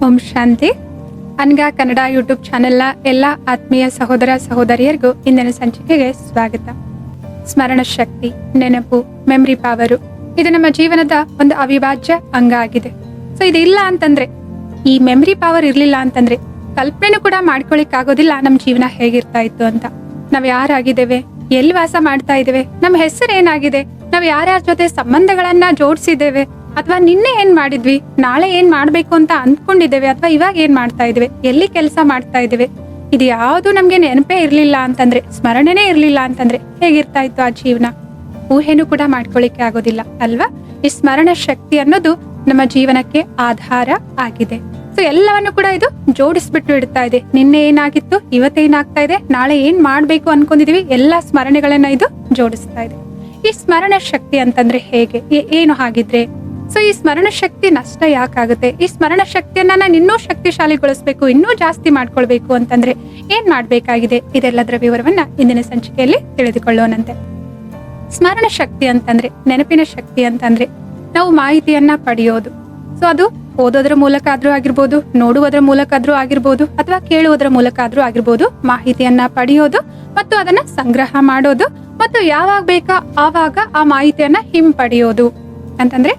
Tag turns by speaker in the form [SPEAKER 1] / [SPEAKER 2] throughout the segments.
[SPEAKER 1] ಓಂ ಶಾಂತಿ. ಅನ್ಗಾ Kannada YouTube ಚಾನೆಲ್ನ ಎಲ್ಲ ಆತ್ಮೀಯ ಸಹೋದರ ಸಹೋದರಿಯರಿಗೂ ಇಂದಿನ ಸಂಚಿಕೆಗೆ ಸ್ವಾಗತ. ಸ್ಮರಣ ಶಕ್ತಿ, ನೆನಪು, ಮೆಮರಿ ಪವರು ಇದು ನಮ್ಮ ಜೀವನದ ಒಂದು ಅವಿಭಾಜ್ಯ ಅಂಗ ಆಗಿದೆ. ಸೊ ಇದು ಇಲ್ಲ ಅಂತಂದ್ರೆ, ಈ ಮೆಮರಿ ಪವರ್ ಇರ್ಲಿಲ್ಲ ಅಂತಂದ್ರೆ ಕಲ್ಪನೆನೂ ಕೂಡ ಮಾಡ್ಕೊಳಿಕ್ ಆಗೋದಿಲ್ಲ ನಮ್ಮ ಜೀವನ ಹೇಗಿರ್ತಾ ಇತ್ತು ಅಂತ. ನಾವ್ ಯಾರಾಗಿದ್ದೇವೆ, ಎಲ್ಲಿ ವಾಸ ಮಾಡ್ತಾ ಇದ್ದೇವೆ, ನಮ್ಮ ಹೆಸರು ಏನಾಗಿದೆ, ನಾವ್ ಯಾರ್ಯಾರ ಜೊತೆ ಸಂಬಂಧಗಳನ್ನ ಜೋಡಿಸಿದ್ದೇವೆ, ಅಥವಾ ನಿನ್ನೆ ಏನ್ ಮಾಡಿದ್ವಿ, ನಾಳೆ ಏನ್ ಮಾಡ್ಬೇಕು ಅಂತ ಅಂದ್ಕೊಂಡಿದ್ದೇವೆ, ಅಥವಾ ಇವಾಗ ಏನ್ ಮಾಡ್ತಾ ಇದ್ದೇವೆ, ಎಲ್ಲಿ ಕೆಲಸ ಮಾಡ್ತಾ ಇದ್ದೇವೆ, ಇದು ಯಾವುದು ನಮ್ಗೆ ನೆನಪೇ ಇರ್ಲಿಲ್ಲ ಅಂತಂದ್ರೆ, ಸ್ಮರಣೆನೇ ಇರ್ಲಿಲ್ಲ ಅಂತಂದ್ರೆ ಹೇಗಿರ್ತಾ ಇತ್ತು ಆ ಜೀವನ. ಊಹೆನೂ ಕೂಡ ಮಾಡ್ಕೊಳ್ಳಿಕ್ಕೆ ಆಗೋದಿಲ್ಲ ಅಲ್ವಾ. ಈ ಸ್ಮರಣ ಶಕ್ತಿ ಅನ್ನೋದು ನಮ್ಮ ಜೀವನಕ್ಕೆ ಆಧಾರ ಆಗಿದೆ. ಸೊ ಎಲ್ಲವನ್ನು ಕೂಡ ಇದು ಜೋಡಿಸ್ಬಿಟ್ಟು ಇಡ್ತಾ ಇದೆ. ನಿನ್ನೆ ಏನಾಗಿತ್ತು, ಇವತ್ತೇನಾಗ್ತಾ ಇದೆ, ನಾಳೆ ಏನ್ ಮಾಡ್ಬೇಕು ಅನ್ಕೊಂಡಿದೀವಿ, ಎಲ್ಲಾ ಸ್ಮರಣೆಗಳನ್ನ ಇದು ಜೋಡಿಸ್ತಾ ಇದೆ. ಈ ಸ್ಮರಣ ಶಕ್ತಿ ಅಂತಂದ್ರೆ ಹೇಗೆ, ಏನು ಹಾಗಿದ್ರೆ. ಸೊ ಈ ಸ್ಮರಣ ಶಕ್ತಿ ನಷ್ಟ ಯಾಕಾಗುತ್ತೆ, ಈ ಸ್ಮರಣ ಶಕ್ತಿಯನ್ನ ನಾನು ಇನ್ನೂ ಶಕ್ತಿಶಾಲಿಗೊಳಿಸ್ಬೇಕು, ಇನ್ನೂ ಜಾಸ್ತಿ ಮಾಡ್ಕೊಳ್ಬೇಕು ಅಂತಂದ್ರೆ ಏನ್ ಮಾಡ್ಬೇಕಾಗಿದೆ, ಇದೆಲ್ಲದರ ವಿವರವನ್ನ ಇಂದಿನ ಸಂಚಿಕೆಯಲ್ಲಿ ತಿಳಿದುಕೊಳ್ಳೋಣಂತೆ. ಸ್ಮರಣ ಶಕ್ತಿ ಅಂತಂದ್ರೆ, ನೆನಪಿನ ಶಕ್ತಿ ಅಂತಂದ್ರೆ ನಾವು ಮಾಹಿತಿಯನ್ನ ಪಡೆಯೋದು. ಸೊ ಅದು ಓದೋದ್ರ ಮೂಲಕ ಆದ್ರೂ ಆಗಿರ್ಬೋದು, ನೋಡುವುದರ ಮೂಲಕ ಆದ್ರೂ ಆಗಿರ್ಬೋದು, ಅಥವಾ ಕೇಳುವುದರ ಮೂಲಕ ಆದ್ರೂ ಆಗಿರ್ಬೋದು. ಮಾಹಿತಿಯನ್ನ ಪಡೆಯೋದು ಮತ್ತು ಅದನ್ನ ಸಂಗ್ರಹ ಮಾಡೋದು, ಮತ್ತು ಯಾವಾಗ ಬೇಕಾ ಆವಾಗ ಆ ಮಾಹಿತಿಯನ್ನ ಹಿಂಪಡೆಯೋದು. ಅಂತಂದ್ರೆ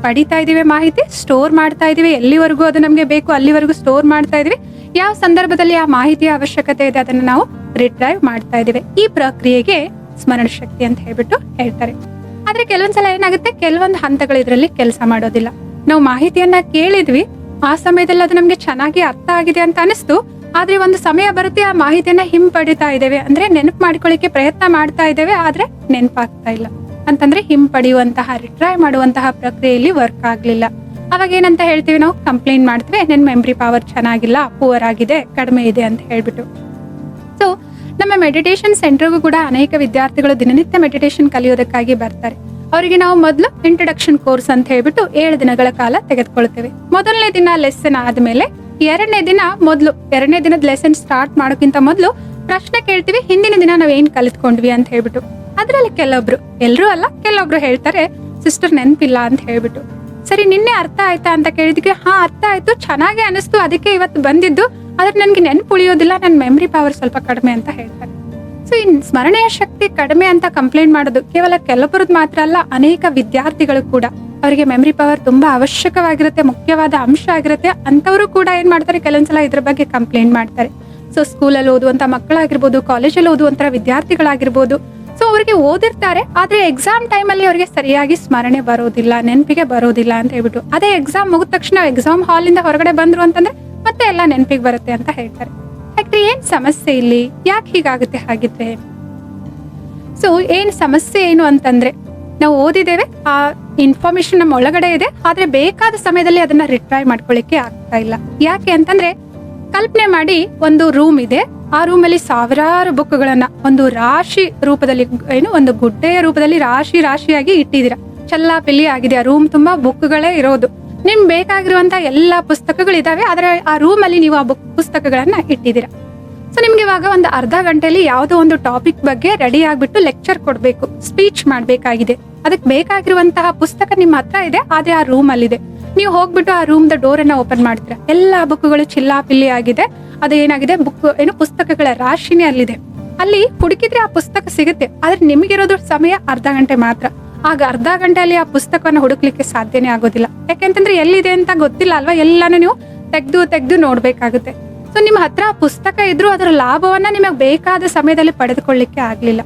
[SPEAKER 1] ಪಡಿತಾ ಇದೀವಿ ಮಾಹಿತಿ, ಸ್ಟೋರ್ ಮಾಡ್ತಾ ಇದೀವಿ, ಎಲ್ಲಿವರೆಗೂ ಅದು ನಮ್ಗೆ ಬೇಕು ಅಲ್ಲಿವರೆಗೂ ಸ್ಟೋರ್ ಮಾಡ್ತಾ ಇದೀವಿ. ಯಾವ ಸಂದರ್ಭದಲ್ಲಿ ಆ ಮಾಹಿತಿಯ ಅವಶ್ಯಕತೆ ಇದೆ ಅದನ್ನ ನಾವು ರಿಟ್ರೈವ್ ಮಾಡ್ತಾ ಇದೀವಿ. ಈ ಪ್ರಕ್ರಿಯೆಗೆ ಸ್ಮರಣ ಶಕ್ತಿ ಅಂತ ಹೇಳ್ತಾರೆ. ಆದ್ರೆ ಕೆಲವೊಂದ್ಸಲ ಏನಾಗುತ್ತೆ, ಕೆಲವೊಂದು ಹಂತಗಳು ಇದರಲ್ಲಿ ಕೆಲಸ ಮಾಡೋದಿಲ್ಲ. ನಾವು ಮಾಹಿತಿಯನ್ನ ಕೇಳಿದ್ವಿ, ಆ ಸಮಯದಲ್ಲಿ ಅದು ನಮ್ಗೆ ಚೆನ್ನಾಗಿ ಅರ್ಥ ಆಗಿದೆ ಅಂತ ಅನಿಸ್ತು. ಆದ್ರೆ ಒಂದು ಸಮಯ ಬರುತ್ತೆ, ಆ ಮಾಹಿತಿಯನ್ನ ಹಿಂಪಡಿತಾ ಇದ್ದೇವೆ, ಅಂದ್ರೆ ನೆನಪು ಮಾಡ್ಕೊಳ್ಳಿಕ್ಕೆ ಪ್ರಯತ್ನ ಮಾಡ್ತಾ ಇದ್ದೇವೆ, ಆದ್ರೆ ನೆನಪಾಗ್ತಾ ಇಲ್ಲ ಅಂತಂದ್ರೆ ಹಿಂಪಡೆಯುವಂತಹ, ರಿಟ್ರೈವ್ ಮಾಡುವಂತಹ ಪ್ರಕ್ರಿಯೆಯಲ್ಲಿ ವರ್ಕ್ ಆಗ್ಲಿಲ್ಲ. ಅವಾಗ ಏನಂತ ಹೇಳ್ತೀವಿ, ನಾವು ಕಂಪ್ಲೇಂಟ್ ಮಾಡ್ತೀವಿ, ನನ್ ಮೆಮರಿ ಪವರ್ ಚೆನ್ನಾಗಿಲ್ಲ, ಪೂವರ್ ಆಗಿದೆ, ಕಡಿಮೆ ಇದೆ ಅಂತ ಹೇಳ್ಬಿಟ್ಟು. ಸೊ ನಮ್ಮ ಮೆಡಿಟೇಷನ್ ಸೆಂಟರ್ಗೂ ಕೂಡ ಅನೇಕ ವಿದ್ಯಾರ್ಥಿಗಳು ದಿನನಿತ್ಯ ಮೆಡಿಟೇಷನ್ ಕಲಿಯೋದಕ್ಕಾಗಿ ಬರ್ತಾರೆ. ಅವರಿಗೆ ನಾವು ಮೊದಲು ಇಂಟ್ರೊಡಕ್ಷನ್ ಕೋರ್ಸ್ ಅಂತ ಹೇಳ್ಬಿಟ್ಟು 7 ದಿನಗಳ ಕಾಲ ತೆಗೆದುಕೊಳ್ತೇವೆ. ಮೊದಲನೇ ದಿನ ಲೆಸನ್ ಆದ್ಮೇಲೆ ಎರಡನೇ ದಿನದ ಲೆಸನ್ ಸ್ಟಾರ್ಟ್ ಮಾಡೋಕ್ಕಿಂತ ಮೊದಲು ಪ್ರಶ್ನೆ ಕೇಳ್ತೀವಿ, ಹಿಂದಿನ ದಿನ ನಾವ್ ಏನ್ ಕಲಿತ್ಕೊಂಡ್ವಿ ಅಂತ ಹೇಳ್ಬಿಟ್ಟು. ಅದ್ರಲ್ಲಿ ಕೆಲವೊಬ್ರು, ಎಲ್ರೂ ಅಲ್ಲ, ಕೆಲವೊಬ್ರು ಹೇಳ್ತಾರೆ ಸಿಸ್ಟರ್ ನೆನಪಿಲ್ಲ ಅಂತ ಹೇಳ್ಬಿಟ್ಟು. ಸರಿ, ನಿನ್ನೆ ಅರ್ಥ ಆಯ್ತಾ ಅಂತ ಕೇಳಿದಕ್ಕೆ, ಹಾ ಅರ್ಥ ಆಯ್ತು, ಚೆನ್ನಾಗಿ ಅನಿಸ್ತು, ಅದಕ್ಕೆ ಇವತ್ತು ಬಂದಿದ್ದು, ಆದ್ರೆ ನನ್ಗೆ ನೆನಪು ಉಳಿಯೋದಿಲ್ಲ, ನನ್ನ ಮೆಮರಿ ಪವರ್ ಸ್ವಲ್ಪ ಕಡಿಮೆ ಅಂತ ಹೇಳ್ತಾರೆ. ಸೊ ಈ ಸ್ಮರಣೆಯ ಶಕ್ತಿ ಕಡಿಮೆ ಅಂತ ಕಂಪ್ಲೇಂಟ್ ಮಾಡೋದು ಕೇವಲ ಕೆಲವರದ್ದು ಮಾತ್ರ ಅಲ್ಲ, ಅನೇಕ ವಿದ್ಯಾರ್ಥಿಗಳು ಕೂಡ. ಅವರಿಗೆ ಮೆಮರಿ ಪವರ್ ತುಂಬಾ ಅವಶ್ಯಕವಾಗಿರುತ್ತೆ, ಮುಖ್ಯವಾದ ಅಂಶ ಆಗಿರುತ್ತೆ. ಅಂತವರು ಕೂಡ ಏನ್ ಮಾಡ್ತಾರೆ, ಕೆಲವೊಂದ್ಸಲ ಇದ್ರ ಬಗ್ಗೆ ಕಂಪ್ಲೇಂಟ್ ಮಾಡ್ತಾರೆ. ಸೊ ಸ್ಕೂಲಲ್ಲಿ ಓದುವಂತ ಮಕ್ಕಳಾಗಿರ್ಬೋದು, ಕಾಲೇಜಲ್ಲಿ ಓದುವಂತ ವಿದ್ಯಾರ್ಥಿಗಳಾಗಿರ್ಬೋದು. ಸೊ ಅವ್ರಿಗೆ ಓದಿರ್ತಾರೆ, ಆದ್ರೆ ಎಕ್ಸಾಮ್ ಟೈಮಲ್ಲಿ ಅವ್ರಿಗೆ ಸರಿಯಾಗಿ ಸ್ಮರಣೆ ಬರೋದಿಲ್ಲ, ನೆನಪಿಗೆ ಬರೋದಿಲ್ಲ ಅಂತ ಹೇಳ್ಬಿಟ್ಟು. ಅದೇ ಎಕ್ಸಾಮ್ ಮುಗಿದ ತಕ್ಷಣ ಎಕ್ಸಾಮ್ ಹಾಲಿಂದ ಹೊರಗಡೆ ಬಂದ್ರು ಅಂತಂದ್ರೆ ಮತ್ತೆ ಎಲ್ಲ ನೆನಪಿಗೆ ಬರುತ್ತೆ ಅಂತ ಹೇಳ್ತಾರೆ. ಯಾಕೆ, ಏನ್ ಸಮಸ್ಯೆ ಇಲ್ಲಿ, ಯಾಕೆ ಹೀಗಾಗುತ್ತೆ ಹಾಗಿದ್ರೆ? ಸೊ ಏನ್ ಸಮಸ್ಯೆ ಏನು ಅಂತಂದ್ರೆ, ನಾವು ಓದಿದ್ದೇವೆ, ಆ ಇನ್ಫಾರ್ಮೇಶನ್ ನಮ್ಮ ಒಳಗಡೆ ಇದೆ, ಆದ್ರೆ ಬೇಕಾದ ಸಮಯದಲ್ಲಿ ಅದನ್ನ ರಿಟ್ರೈವ್ ಮಾಡ್ಕೊಳ್ಳಿಕ್ಕೆ ಆಗ್ತಾ ಇಲ್ಲ. ಯಾಕೆ ಅಂತಂದ್ರೆ, ಕಲ್ಪನೆ ಮಾಡಿ ಒಂದು ರೂಮ್ ಇದೆ, ಆ ರೂಮಲ್ಲಿ ಸಾವಿರಾರು ಬುಕ್ಗಳನ್ನ ಒಂದು ರಾಶಿ ರೂಪದಲ್ಲಿ, ಒಂದು ಗುಡ್ಡೆಯ ರೂಪದಲ್ಲಿ ರಾಶಿಯಾಗಿ ಇಟ್ಟಿದ್ದೀರಾ. ಚಲ್ಲಾಪಿಲ್ಲಿ ಆಗಿದೆ, ಆ ರೂಮ್ ತುಂಬಾ ಬುಕ್ಗಳೇ ಇರೋದು. ನಿಮ್ ಬೇಕಾಗಿರುವಂತ ಎಲ್ಲಾ ಪುಸ್ತಕಗಳಿದಾವೆ, ಆದ್ರೆ ಆ ರೂಮ್ ಅಲ್ಲಿ ನೀವು ಆ ಪುಸ್ತಕಗಳನ್ನ ಇಟ್ಟಿದ್ದೀರಾ. ಸೊ ನಿಮ್ಗೆ ಇವಾಗ ಒಂದು ಅರ್ಧ ಗಂಟೆಯಲ್ಲಿ ಯಾವುದೋ ಒಂದು ಟಾಪಿಕ್ ಬಗ್ಗೆ ರೆಡಿ ಆಗ್ಬಿಟ್ಟು ಲೆಕ್ಚರ್ ಕೊಡ್ಬೇಕು, ಸ್ಪೀಚ್ ಮಾಡ್ಬೇಕಾಗಿದೆ. ಅದಕ್ಕೆ ಬೇಕಾಗಿರುವಂತಹ ಪುಸ್ತಕ ನಿಮ್ಮ ಹತ್ರ ಇದೆ, ಆದ್ರೆ ಆ ರೂಮ್ ಅಲ್ಲಿ ಇದೆ. ನೀವು ಹೋಗ್ಬಿಟ್ಟು ಆ ರೂಮ್ ಡೋರ್ ಅನ್ನ ಓಪನ್ ಮಾಡ್ತೀರಾ, ಎಲ್ಲಾ ಬುಕ್ಗಳು ಚಿಲ್ಲಾಪಿಲ್ಲಿ ಆಗಿದೆ. ಅದು ಏನಾಗಿದೆ, ಪುಸ್ತಕಗಳ ರಾಶಿನೇ ಅಲ್ಲಿದೆ. ಅಲ್ಲಿ ಹುಡುಕಿದ್ರೆ ಆ ಪುಸ್ತಕ ಸಿಗುತ್ತೆ, ಆದ್ರೆ ನಿಮಗಿರೋದು ಸಮಯ ಅರ್ಧ ಗಂಟೆ ಮಾತ್ರ. ಆಗ ಅರ್ಧ ಗಂಟೆಯಲ್ಲಿ ಆ ಪುಸ್ತಕವನ್ನ ಹುಡುಕ್ಲಿಕ್ಕೆ ಸಾಧ್ಯನೇ ಆಗೋದಿಲ್ಲ. ಯಾಕೆಂತಂದ್ರೆ ಎಲ್ಲಿದೆ ಅಂತ ಗೊತ್ತಿಲ್ಲ ಅಲ್ವಾ, ಎಲ್ಲಾನು ನೀವು ತೆಗ್ದು ನೋಡ್ಬೇಕಾಗುತ್ತೆ. ಸೊ ನಿಮ್ಮ ಹತ್ರ ಪುಸ್ತಕ ಇದ್ರೂ ಅದರ ಲಾಭವನ್ನ ನಿಮಗೆ ಬೇಕಾದ ಸಮಯದಲ್ಲಿ ಪಡೆದುಕೊಳ್ಳಿಕ್ಕೆ ಆಗ್ಲಿಲ್ಲ.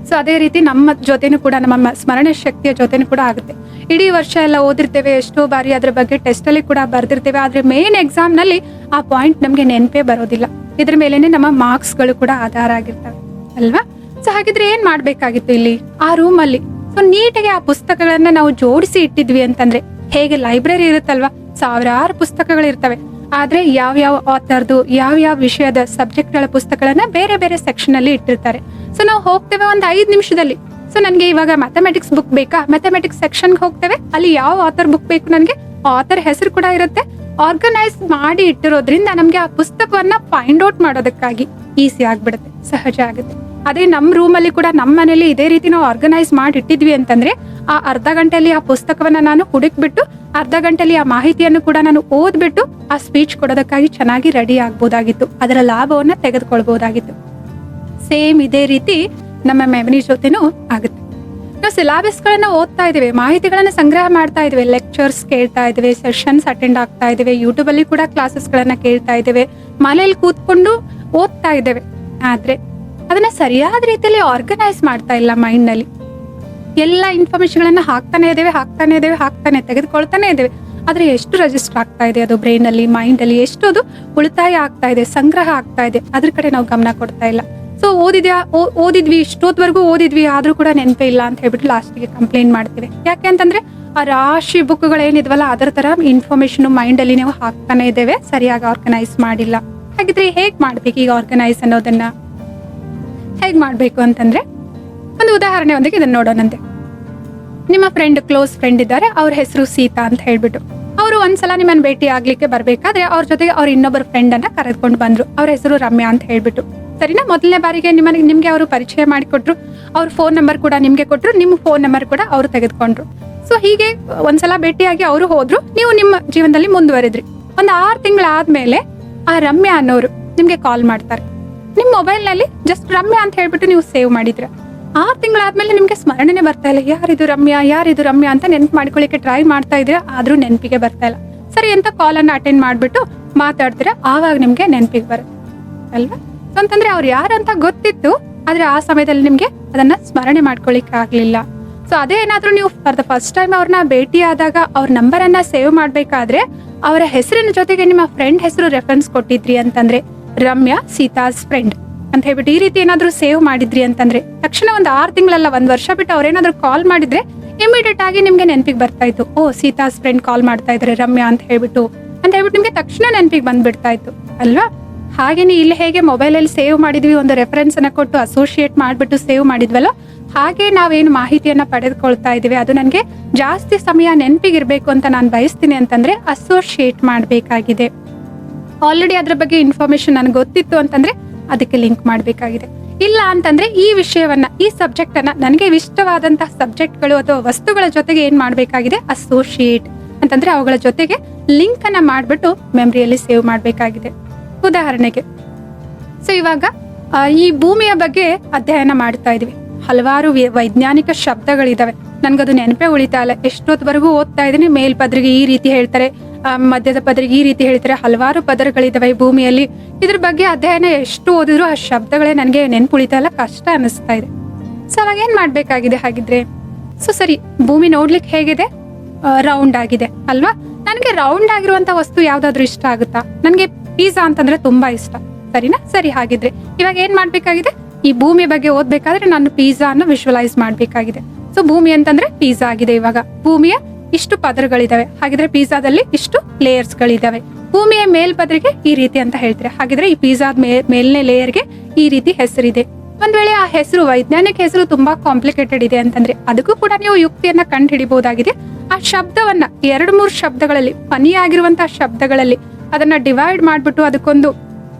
[SPEAKER 1] ಸೊ ಅದೇ ರೀತಿ ನಮ್ಮ ಜೊತೆನೂ ಕೂಡ, ನಮ್ಮ ಸ್ಮರಣೆ ಶಕ್ತಿಯ ಜೊತೆನೂ ಕೂಡ ಆಗುತ್ತೆ. ಇಡೀ ವರ್ಷ ಎಲ್ಲ ಓದಿರ್ತೇವೆ, ಎಷ್ಟೋ ಬಾರಿ ಅದ್ರ ಬಗ್ಗೆ ಟೆಸ್ಟ್ ಅಲ್ಲಿ ಕೂಡ ಬರ್ದಿರ್ತೇವೆ, ಆದ್ರೆ ಮೇನ್ ಎಕ್ಸಾಮ್ ನಲ್ಲಿ ಆ ಪಾಯಿಂಟ್ ನಮ್ಗೆ ನೆನಪೇ ಬರೋದಿಲ್ಲ. ಇದ್ರ ಮೇಲೆನೆ ನಮ್ಮ ಮಾರ್ಕ್ಸ್ ಗಳು ಕೂಡ ಆಧಾರ ಆಗಿರ್ತವೆ ಅಲ್ವಾ. ಸೊ ಹಾಗಿದ್ರೆ ಏನ್ ಮಾಡ್ಬೇಕಾಗಿತ್ತು ಇಲ್ಲಿ, ಆ ರೂಮ್ ಅಲ್ಲಿ ಸೊ ನೀಟಾಗಿ ಆ ಪುಸ್ತಕಗಳನ್ನ ನಾವು ಜೋಡಿಸಿ ಇಟ್ಟಿದ್ವಿ ಅಂತಂದ್ರೆ, ಹೇಗೆ ಲೈಬ್ರರಿ ಇರುತ್ತಲ್ವಾ, ಸಾವಿರಾರು ಪುಸ್ತಕಗಳಿರ್ತವೆ, ಆದ್ರೆ ಯಾವ ಆಥರ್ದು ಯಾವ ವಿಷಯದ ಸಬ್ಜೆಕ್ಟ್ ಗಳ ಪುಸ್ತಕಗಳನ್ನ ಬೇರೆ ಬೇರೆ ಸೆಕ್ಷನ್ ಅಲ್ಲಿ ಇಟ್ಟಿರ್ತಾರೆ. ಸೊ ನಾವು ಹೋಗ್ತೇವೆ ಒಂದು 5 ನಿಮಿಷದಲ್ಲಿ, ಸೊ ನನ್ಗೆ ಇವಾಗ ಮ್ಯಾಥಮೆಟಿಕ್ಸ್ ಬುಕ್ ಬೇಕಾ, ಮ್ಯಾಥಮೆಟಿಕ್ಸ್ ಸೆಕ್ಷನ್ಗೆ ಹೋಗ್ತೇವೆ, ಅಲ್ಲಿ ಯಾವ ಆಥರ್ ಬುಕ್ ಬೇಕು, ನನ್ಗೆ ಆಥರ್ ಹೆಸರು ಕೂಡ ಇರುತ್ತೆ. ಆರ್ಗನೈಸ್ ಮಾಡಿ ಇಟ್ಟಿರೋದ್ರಿಂದ ನಮ್ಗೆ ಆ ಪುಸ್ತಕವನ್ನ ಫೈಂಡ್ ಔಟ್ ಮಾಡೋದಕ್ಕಾಗಿ ಈಸಿ ಆಗ್ಬಿಡುತ್ತೆ, ಸಹಜ ಆಗುತ್ತೆ. ಅದೇ ನಮ್ಮ ರೂಮಲ್ಲಿ ಕೂಡ ನಮ್ಮ ಮನೇಲಿ ಇದೇ ರೀತಿ ನಾವು ಆರ್ಗನೈಸ್ ಮಾಡಿ ಇಟ್ಟಿದ್ವಿ ಅಂತಂದ್ರೆ ಆ ಅರ್ಧ ಗಂಟೆಯಲ್ಲಿ ಆ ಪುಸ್ತಕವನ್ನ ನಾನು ಹುಡುಕ್ಬಿಟ್ಟು ಅರ್ಧ ಗಂಟೆಯಲ್ಲಿ ಆ ಮಾಹಿತಿಯನ್ನು ಕೂಡ ನಾನು ಓದ್ಬಿಟ್ಟು ಆ ಸ್ಪೀಚ್ ಕೊಡೋದಕ್ಕಾಗಿ ಚೆನ್ನಾಗಿ ರೆಡಿ ಆಗ್ಬೋದಾಗಿತ್ತು, ಅದರ ಲಾಭವನ್ನ ತೆಗೆದುಕೊಳ್ಬಹುದಾಗಿತ್ತು. ಸೇಮ್ ಇದೇ ರೀತಿ ನಮ್ಮ ಮೆಮರಿ ಜೊತೆನೂ ಆಗುತ್ತೆ. ನಾವು ಸಿಲಾಬಸ್ಗಳನ್ನ ಓದ್ತಾ ಇದ್ದೇವೆ, ಮಾಹಿತಿಗಳನ್ನ ಸಂಗ್ರಹ ಮಾಡ್ತಾ ಇದ್ದೇವೆ, ಲೆಕ್ಚರ್ಸ್ ಕೇಳ್ತಾ ಇದ್ದೇವೆ, ಸೆಷನ್ಸ್ ಅಟೆಂಡ್ ಆಗ್ತಾ ಇದ್ದೇವೆ, ಯೂಟ್ಯೂಬ್ ಅಲ್ಲಿ ಕೂಡ ಕ್ಲಾಸಸ್ಗಳನ್ನ ಕೇಳ್ತಾ ಇದ್ದೇವೆ, ಮನೇಲಿ ಕೂತ್ಕೊಂಡು ಓದ್ತಾ ಇದ್ದೇವೆ. ಆದ್ರೆ ಅದನ್ನ ಸರಿಯಾದ ರೀತಿಯಲ್ಲಿ ಆರ್ಗನೈಸ್ ಮಾಡ್ತಾ ಇಲ್ಲ. ಮೈಂಡ್ ನಲ್ಲಿ ಎಲ್ಲ ಇನ್ಫಾರ್ಮೇಶನ್ ಹಾಕ್ತಾನೆ ತೆಗೆದುಕೊಳ್ತಾನೆ ಇದ್ದೇವೆ. ಆದ್ರೆ ಎಷ್ಟು ರಿಜಿಸ್ಟರ್ ಆಗ್ತಾ ಇದೆ ಅದು ಬ್ರೈನ್ ಅಲ್ಲಿ, ಮೈಂಡ್ ಅಲ್ಲಿ ಎಷ್ಟು ಅದು ಉಳಿತಾಯ ಆಗ್ತಾ ಇದೆ, ಸಂಗ್ರಹ ಆಗ್ತಾ ಇದೆ, ಅದ್ರ ಕಡೆ ನಾವು ಗಮನ ಕೊಡ್ತಾ ಇಲ್ಲ. ಸೊ ಓದಿದ್ವಿ ಇಷ್ಟೊತ್ವರೆಗೂ ಓದಿದ್ವಿ ಆದ್ರೂ ಕೂಡ ನೆನಪೇ ಇಲ್ಲ ಅಂತ ಹೇಳ್ಬಿಟ್ಟು ಲಾಸ್ಟ್ಗೆ ಕಂಪ್ಲೇಂಟ್ ಮಾಡ್ತೀವಿ. ಯಾಕೆ ಅಂತಂದ್ರೆ ಆ ರಾಶಿ ಬುಕ್ಗಳೇನಿದ್ವಲ್ಲ ಅದರ ತರ ಇನ್ಫಾರ್ಮೇಶನ್ ಮೈಂಡ್ ಅಲ್ಲಿ ನಾವು ಹಾಕ್ತಾನೆ ಇದ್ದೇವೆ, ಸರಿಯಾಗಿ ಆರ್ಗನೈಸ್ ಮಾಡಿಲ್ಲ. ಹಾಗಿದ್ರೆ ಹೇಗ್ ಮಾಡ್ಬೇಕು ಈಗ ಆರ್ಗನೈಸ್ ಅನ್ನೋದನ್ನ? ಹೇಗ್ ಮಾಡ್ಬೇಕು ಅಂತಂದ್ರೆ ಒಂದು ಉದಾಹರಣೆಯೊಂದಿಗೆ ಇದನ್ನ ನೋಡೋಣಂತೆ. ನಿಮ್ಮ ಕ್ಲೋಸ್ ಫ್ರೆಂಡ್ ಇದ್ದಾರೆ, ಅವ್ರ ಹೆಸರು ಸೀತಾ ಅಂತ ಹೇಳ್ಬಿಟ್ಟು. ಅವರು ಒಂದ್ಸಲ ನಿಮ್ಮನ್ನ ಭೇಟಿ ಆಗ್ಲಿಕ್ಕೆ ಬರ್ಬೇಕಾದ್ರೆ ಅವ್ರ ಜೊತೆಗೆ ಅವ್ರ ಇನ್ನೊಬ್ಬರು ಫ್ರೆಂಡ್ ಅನ್ನ ಕರೆದುಕೊಂಡು ಬಂದ್ರು. ಅವ್ರ ಹೆಸರು ರಮ್ಯಾ ಅಂತ ಹೇಳ್ಬಿಟ್ಟು. ಸರಿನಾ? ಮೊದಲನೇ ಬಾರಿಗೆ ನಿಮ್ಗೆ ಅವರು ಪರಿಚಯ ಮಾಡಿಕೊಟ್ರು, ಅವ್ರ ಫೋನ್ ನಂಬರ್ ಕೂಡ ನಿಮ್ಗೆ ಕೊಟ್ರು, ನಿಮ್ಮ ಫೋನ್ ನಂಬರ್ ಕೂಡ ಅವರು ತೆಗೆದುಕೊಂಡ್ರು. ಸೊ ಹೀಗೆ ಒಂದ್ಸಲ ಭೇಟಿಯಾಗಿ ಅವರು ಹೋದ್ರು, ನೀವು ನಿಮ್ಮ ಜೀವನದಲ್ಲಿ ಮುಂದುವರೆದ್ರಿ. ಒಂದ್ 6 ತಿಂಗಳಾದ್ಮೇಲೆ ಆ ರಮ್ಯಾ ಅನ್ನೋರು ನಿಮ್ಗೆ ಕಾಲ್ ಮಾಡ್ತಾರೆ. ನಿಮ್ ಮೊಬೈಲ್ ನಲ್ಲಿ ಜಸ್ಟ್ ರಮ್ಯಾ ಅಂತ ಹೇಳ್ಬಿಟ್ಟು ನೀವು ಸೇವ್ ಮಾಡಿದ್ರ. 6 ತಿಂಗಳಾದ್ಮೇಲೆ ನಿಮ್ಗೆ ಸ್ಮರಣೆನೆ ಬರ್ತಾ ಇಲ್ಲ, ಯಾರಿದು ರಮ್ಯಾ ಅಂತ ನೆನ್ಪು ಮಾಡ್ಕೊಳ್ಳಿಕ್ಕೆ ಟ್ರೈ ಮಾಡ್ತಾ ಇದ್ರೆ ಆದ್ರೂ ನೆನಪಿಗೆ ಬರ್ತಾ ಇಲ್ಲ. ಸರಿ ಅಂತ ಕಾಲ್ ಅನ್ನ ಅಟೆಂಡ್ ಮಾಡ್ಬಿಟ್ಟು ಮಾತಾಡ್ತೀರಾ, ಆವಾಗ ನಿಮ್ಗೆ ನೆನಪಿಗೆ ಬರುತ್ತೆ ಅಲ್ವಾ? ಸೊ ಅಂತಂದ್ರೆ ಅವ್ರು ಯಾರಂತ ಗೊತ್ತಿತ್ತು, ಆದ್ರೆ ಆ ಸಮಯದಲ್ಲಿ ನಿಮ್ಗೆ ಅದನ್ನ ಸ್ಮರಣೆ ಮಾಡ್ಕೊಳ್ಳಿಕ್ಕೆ ಆಗ್ಲಿಲ್ಲ. ಸೊ ಅದೇ ಏನಾದ್ರೂ ನೀವು ಫಾರ್ ದ ಫಸ್ಟ್ ಟೈಮ್ ಅವ್ರನ್ನ ಭೇಟಿ ಆದಾಗ ಅವ್ರ ನಂಬರ್ ಅನ್ನ ಸೇವ್ ಮಾಡ್ಬೇಕಾದ್ರೆ ಅವರ ಹೆಸರಿನ ಜೊತೆಗೆ ನಿಮ್ಮ ಫ್ರೆಂಡ್ ಹೆಸರು ರೆಫರೆನ್ಸ್ ಕೊಟ್ಟಿದ್ರಿ ಅಂತಂದ್ರೆ ರಮ್ಯಾ ಸೀತಾಸ್ ಫ್ರೆಂಡ್ ಅಂತ ಹೇಳ್ಬಿಟ್ಟು ಈ ರೀತಿ ಏನಾದ್ರು ಸೇವ್ ಮಾಡಿದ್ರಿ ಅಂತಂದ್ರೆ ತಕ್ಷಣ ಒಂದು 6 ತಿಂಗಳಲ್ಲ 1 ವರ್ಷ ಬಿಟ್ಟು ಅವ್ರೇನಾದ್ರು ಕಾಲ್ ಮಾಡಿದ್ರೆ ಇಮಿಡಿಯೇಟ್ ಆಗಿ ನಿಮ್ಗೆ ನೆನಪಿಗೆ ಬರ್ತಾ ಇತ್ತು, ಓ ಸೀತಾಸ್ ಫ್ರೆಂಡ್ ಕಾಲ್ ಮಾಡ್ತಾ ಇದ್ರೆ ರಮ್ಯಾ ಅಂತ ಹೇಳ್ಬಿಟ್ಟು ನಿಮ್ಗೆ ತಕ್ಷಣ ನೆನಪಿಗೆ ಬಂದ್ಬಿಡ್ತಾ ಇತ್ತು ಅಲ್ವಾ? ಹಾಗೇನೆ ಇಲ್ಲಿ ಹೇಗೆ ಮೊಬೈಲ್ ಅಲ್ಲಿ ಸೇವ್ ಮಾಡಿದ್ವಿ, ಒಂದು ರೆಫರೆನ್ಸ್ ಅನ್ನ ಕೊಟ್ಟು ಅಸೋಸಿಯೇಟ್ ಮಾಡ್ಬಿಟ್ಟು ಸೇವ್ ಮಾಡಿದ್ವಲ್ಲ, ಹಾಗೆ ನಾವೇನು ಮಾಹಿತಿಯನ್ನ ಪಡೆದುಕೊಳ್ತಾ ಇದೀವಿ ಅದು ನನಗೆ ಜಾಸ್ತಿ ಸಮಯ ನೆನಪಿಗಿರ್ಬೇಕು ಅಂತ ನಾನು ಬಯಸ್ತೀನಿ ಅಂತಂದ್ರೆ ಅಸೋಸಿಯೇಟ್ ಮಾಡ್ಬೇಕಾಗಿದೆ. ಆಲ್ರೆಡಿ ಅದ್ರ ಬಗ್ಗೆ ಇನ್ಫಾರ್ಮೇಶನ್ ನನಗೆ ಗೊತ್ತಿತ್ತು ಅಂತಂದ್ರೆ ಅದಕ್ಕೆ ಲಿಂಕ್ ಮಾಡ್ಬೇಕಾಗಿದೆ. ಇಲ್ಲ ಅಂತಂದ್ರೆ ಈ ವಿಷಯವನ್ನ, ಈ ಸಬ್ಜೆಕ್ಟ್ ಅನ್ನ ನನಗೆ ಇಷ್ಟವಾದಂತಹ ಸಬ್ಜೆಕ್ಟ್ಗಳು ಅಥವಾ ವಸ್ತುಗಳ ಜೊತೆಗೆ ಏನ್ ಮಾಡ್ಬೇಕಾಗಿದೆ, ಅಸೋಸಿಯೇಟ್ ಅಂತಂದ್ರೆ ಅವುಗಳ ಜೊತೆಗೆ ಲಿಂಕ್ ಅನ್ನ ಮಾಡ್ಬಿಟ್ಟು ಮೆಮರಿಯಲ್ಲಿ ಸೇವ್ ಮಾಡ್ಬೇಕಾಗಿದೆ. ಉದಾಹರಣೆಗೆ ಸೊ ಇವಾಗ ಈ ಭೂಮಿಯ ಬಗ್ಗೆ ಅಧ್ಯಯನ ಮಾಡ್ತಾ ಇದೀವಿ, ಹಲವಾರು ವೈಜ್ಞಾನಿಕ ಶಬ್ದಗಳಿದಾವೆ, ನನ್ಗದು ನೆನಪೇ ಉಳಿತಾ ಇಲ್ಲ. ಎಷ್ಟೊತ್ತವರೆಗೂ ಓದ್ತಾ ಇದೀನಿ, ಮೇಲ್ಪದ್ರಿಗೆ ಈ ರೀತಿ ಹೇಳ್ತಾರೆ, ಮಧ್ಯದ ಪದರಿಗೆ ಈ ರೀತಿ ಹೇಳ್ತಾರೆ, ಹಲವಾರು ಪದರಗಳಿದಾವೆ ಭೂಮಿಯಲ್ಲಿ. ಇದ್ರ ಬಗ್ಗೆ ಅಧ್ಯಯನ ಎಷ್ಟು ಓದಿದ್ರು ಆ ಶಬ್ದಗಳೇ ನನಗೆ ನೆನಪು ಉಳಿತಾ ಇಲ್ಲ, ಕಷ್ಟ ಅನಿಸ್ತಾ ಇದೆ. ಸೊ ಅವಾಗ ಏನ್ ಮಾಡ್ಬೇಕಾಗಿದೆ ಹಾಗಿದ್ರೆ? ಸೊ ಸರಿ, ಭೂಮಿ ನೋಡ್ಲಿಕ್ಕೆ ಹೇಗಿದೆ? ರೌಂಡ್ ಆಗಿದೆ ಅಲ್ವಾ? ನನಗೆ ರೌಂಡ್ ಆಗಿರುವಂತ ವಸ್ತು ಯಾವ್ದಾದ್ರು ಇಷ್ಟ ಆಗುತ್ತಾ? ನನಗೆ ಪಿಜ್ಜಾ ಅಂತಂದ್ರೆ ತುಂಬಾ ಇಷ್ಟ, ಸರಿನಾ? ಸರಿ, ಹಾಗಿದ್ರೆ ಇವಾಗ ಏನ್ ಮಾಡ್ಬೇಕಾಗಿದೆ? ಈ ಭೂಮಿ ಬಗ್ಗೆ ಓದ್ಬೇಕಾದ್ರೆ ನಾನು ಪಿಜ್ಜಾ ಅನ್ನು ವಿಜುವಲೈಸ್ ಮಾಡ್ಬೇಕಾಗಿದೆ. ಸೊ ಭೂಮಿ ಅಂತಂದ್ರೆ ಪಿಜ್ಜಾ ಆಗಿದೆ. ಇವಾಗ ಭೂಮಿಯ ಇಷ್ಟು ಪದರಗಳಿದಾವೆ, ಹಾಗಿದ್ರೆ ಪಿಜ್ಜಾದಲ್ಲಿ ಇಷ್ಟು ಲೇಯರ್ಸ್ ಗಳಿದಾವೆ. ಭೂಮಿಯ ಮೇಲ್ಪದರಿಗೆ ಈ ರೀತಿ ಅಂತ ಹೇಳ್ತಾರೆ, ಹಾಗಿದ್ರೆ ಈ ಪಿಜ್ಜಾದ ಮೇಲ್ನೇ ಲೇಯರ್ಗೆ ಈ ರೀತಿ ಹೆಸರಿದೆ. ಒಂದ್ ವೇಳೆ ಆ ಹೆಸರು, ವೈಜ್ಞಾನಿಕ ಹೆಸರು ತುಂಬಾ ಕಾಂಪ್ಲಿಕೇಟೆಡ್ ಇದೆ ಅಂತಂದ್ರೆ ಅದಕ್ಕೂ ಕೂಡ ನೀವು ಯುಕ್ತಿಯನ್ನ ಕಂಡು ಹಿಡಿಬಹುದಾಗಿದೆ. ಆ ಶಬ್ದವನ್ನ 2-3 ಶಬ್ದಗಳಲ್ಲಿ, ಫನಿ ಆಗಿರುವಂತಹ ಶಬ್ದಗಳಲ್ಲಿ ಅದನ್ನ ಡಿವೈಡ್ ಮಾಡ್ಬಿಟ್ಟು ಅದಕ್ಕೊಂದು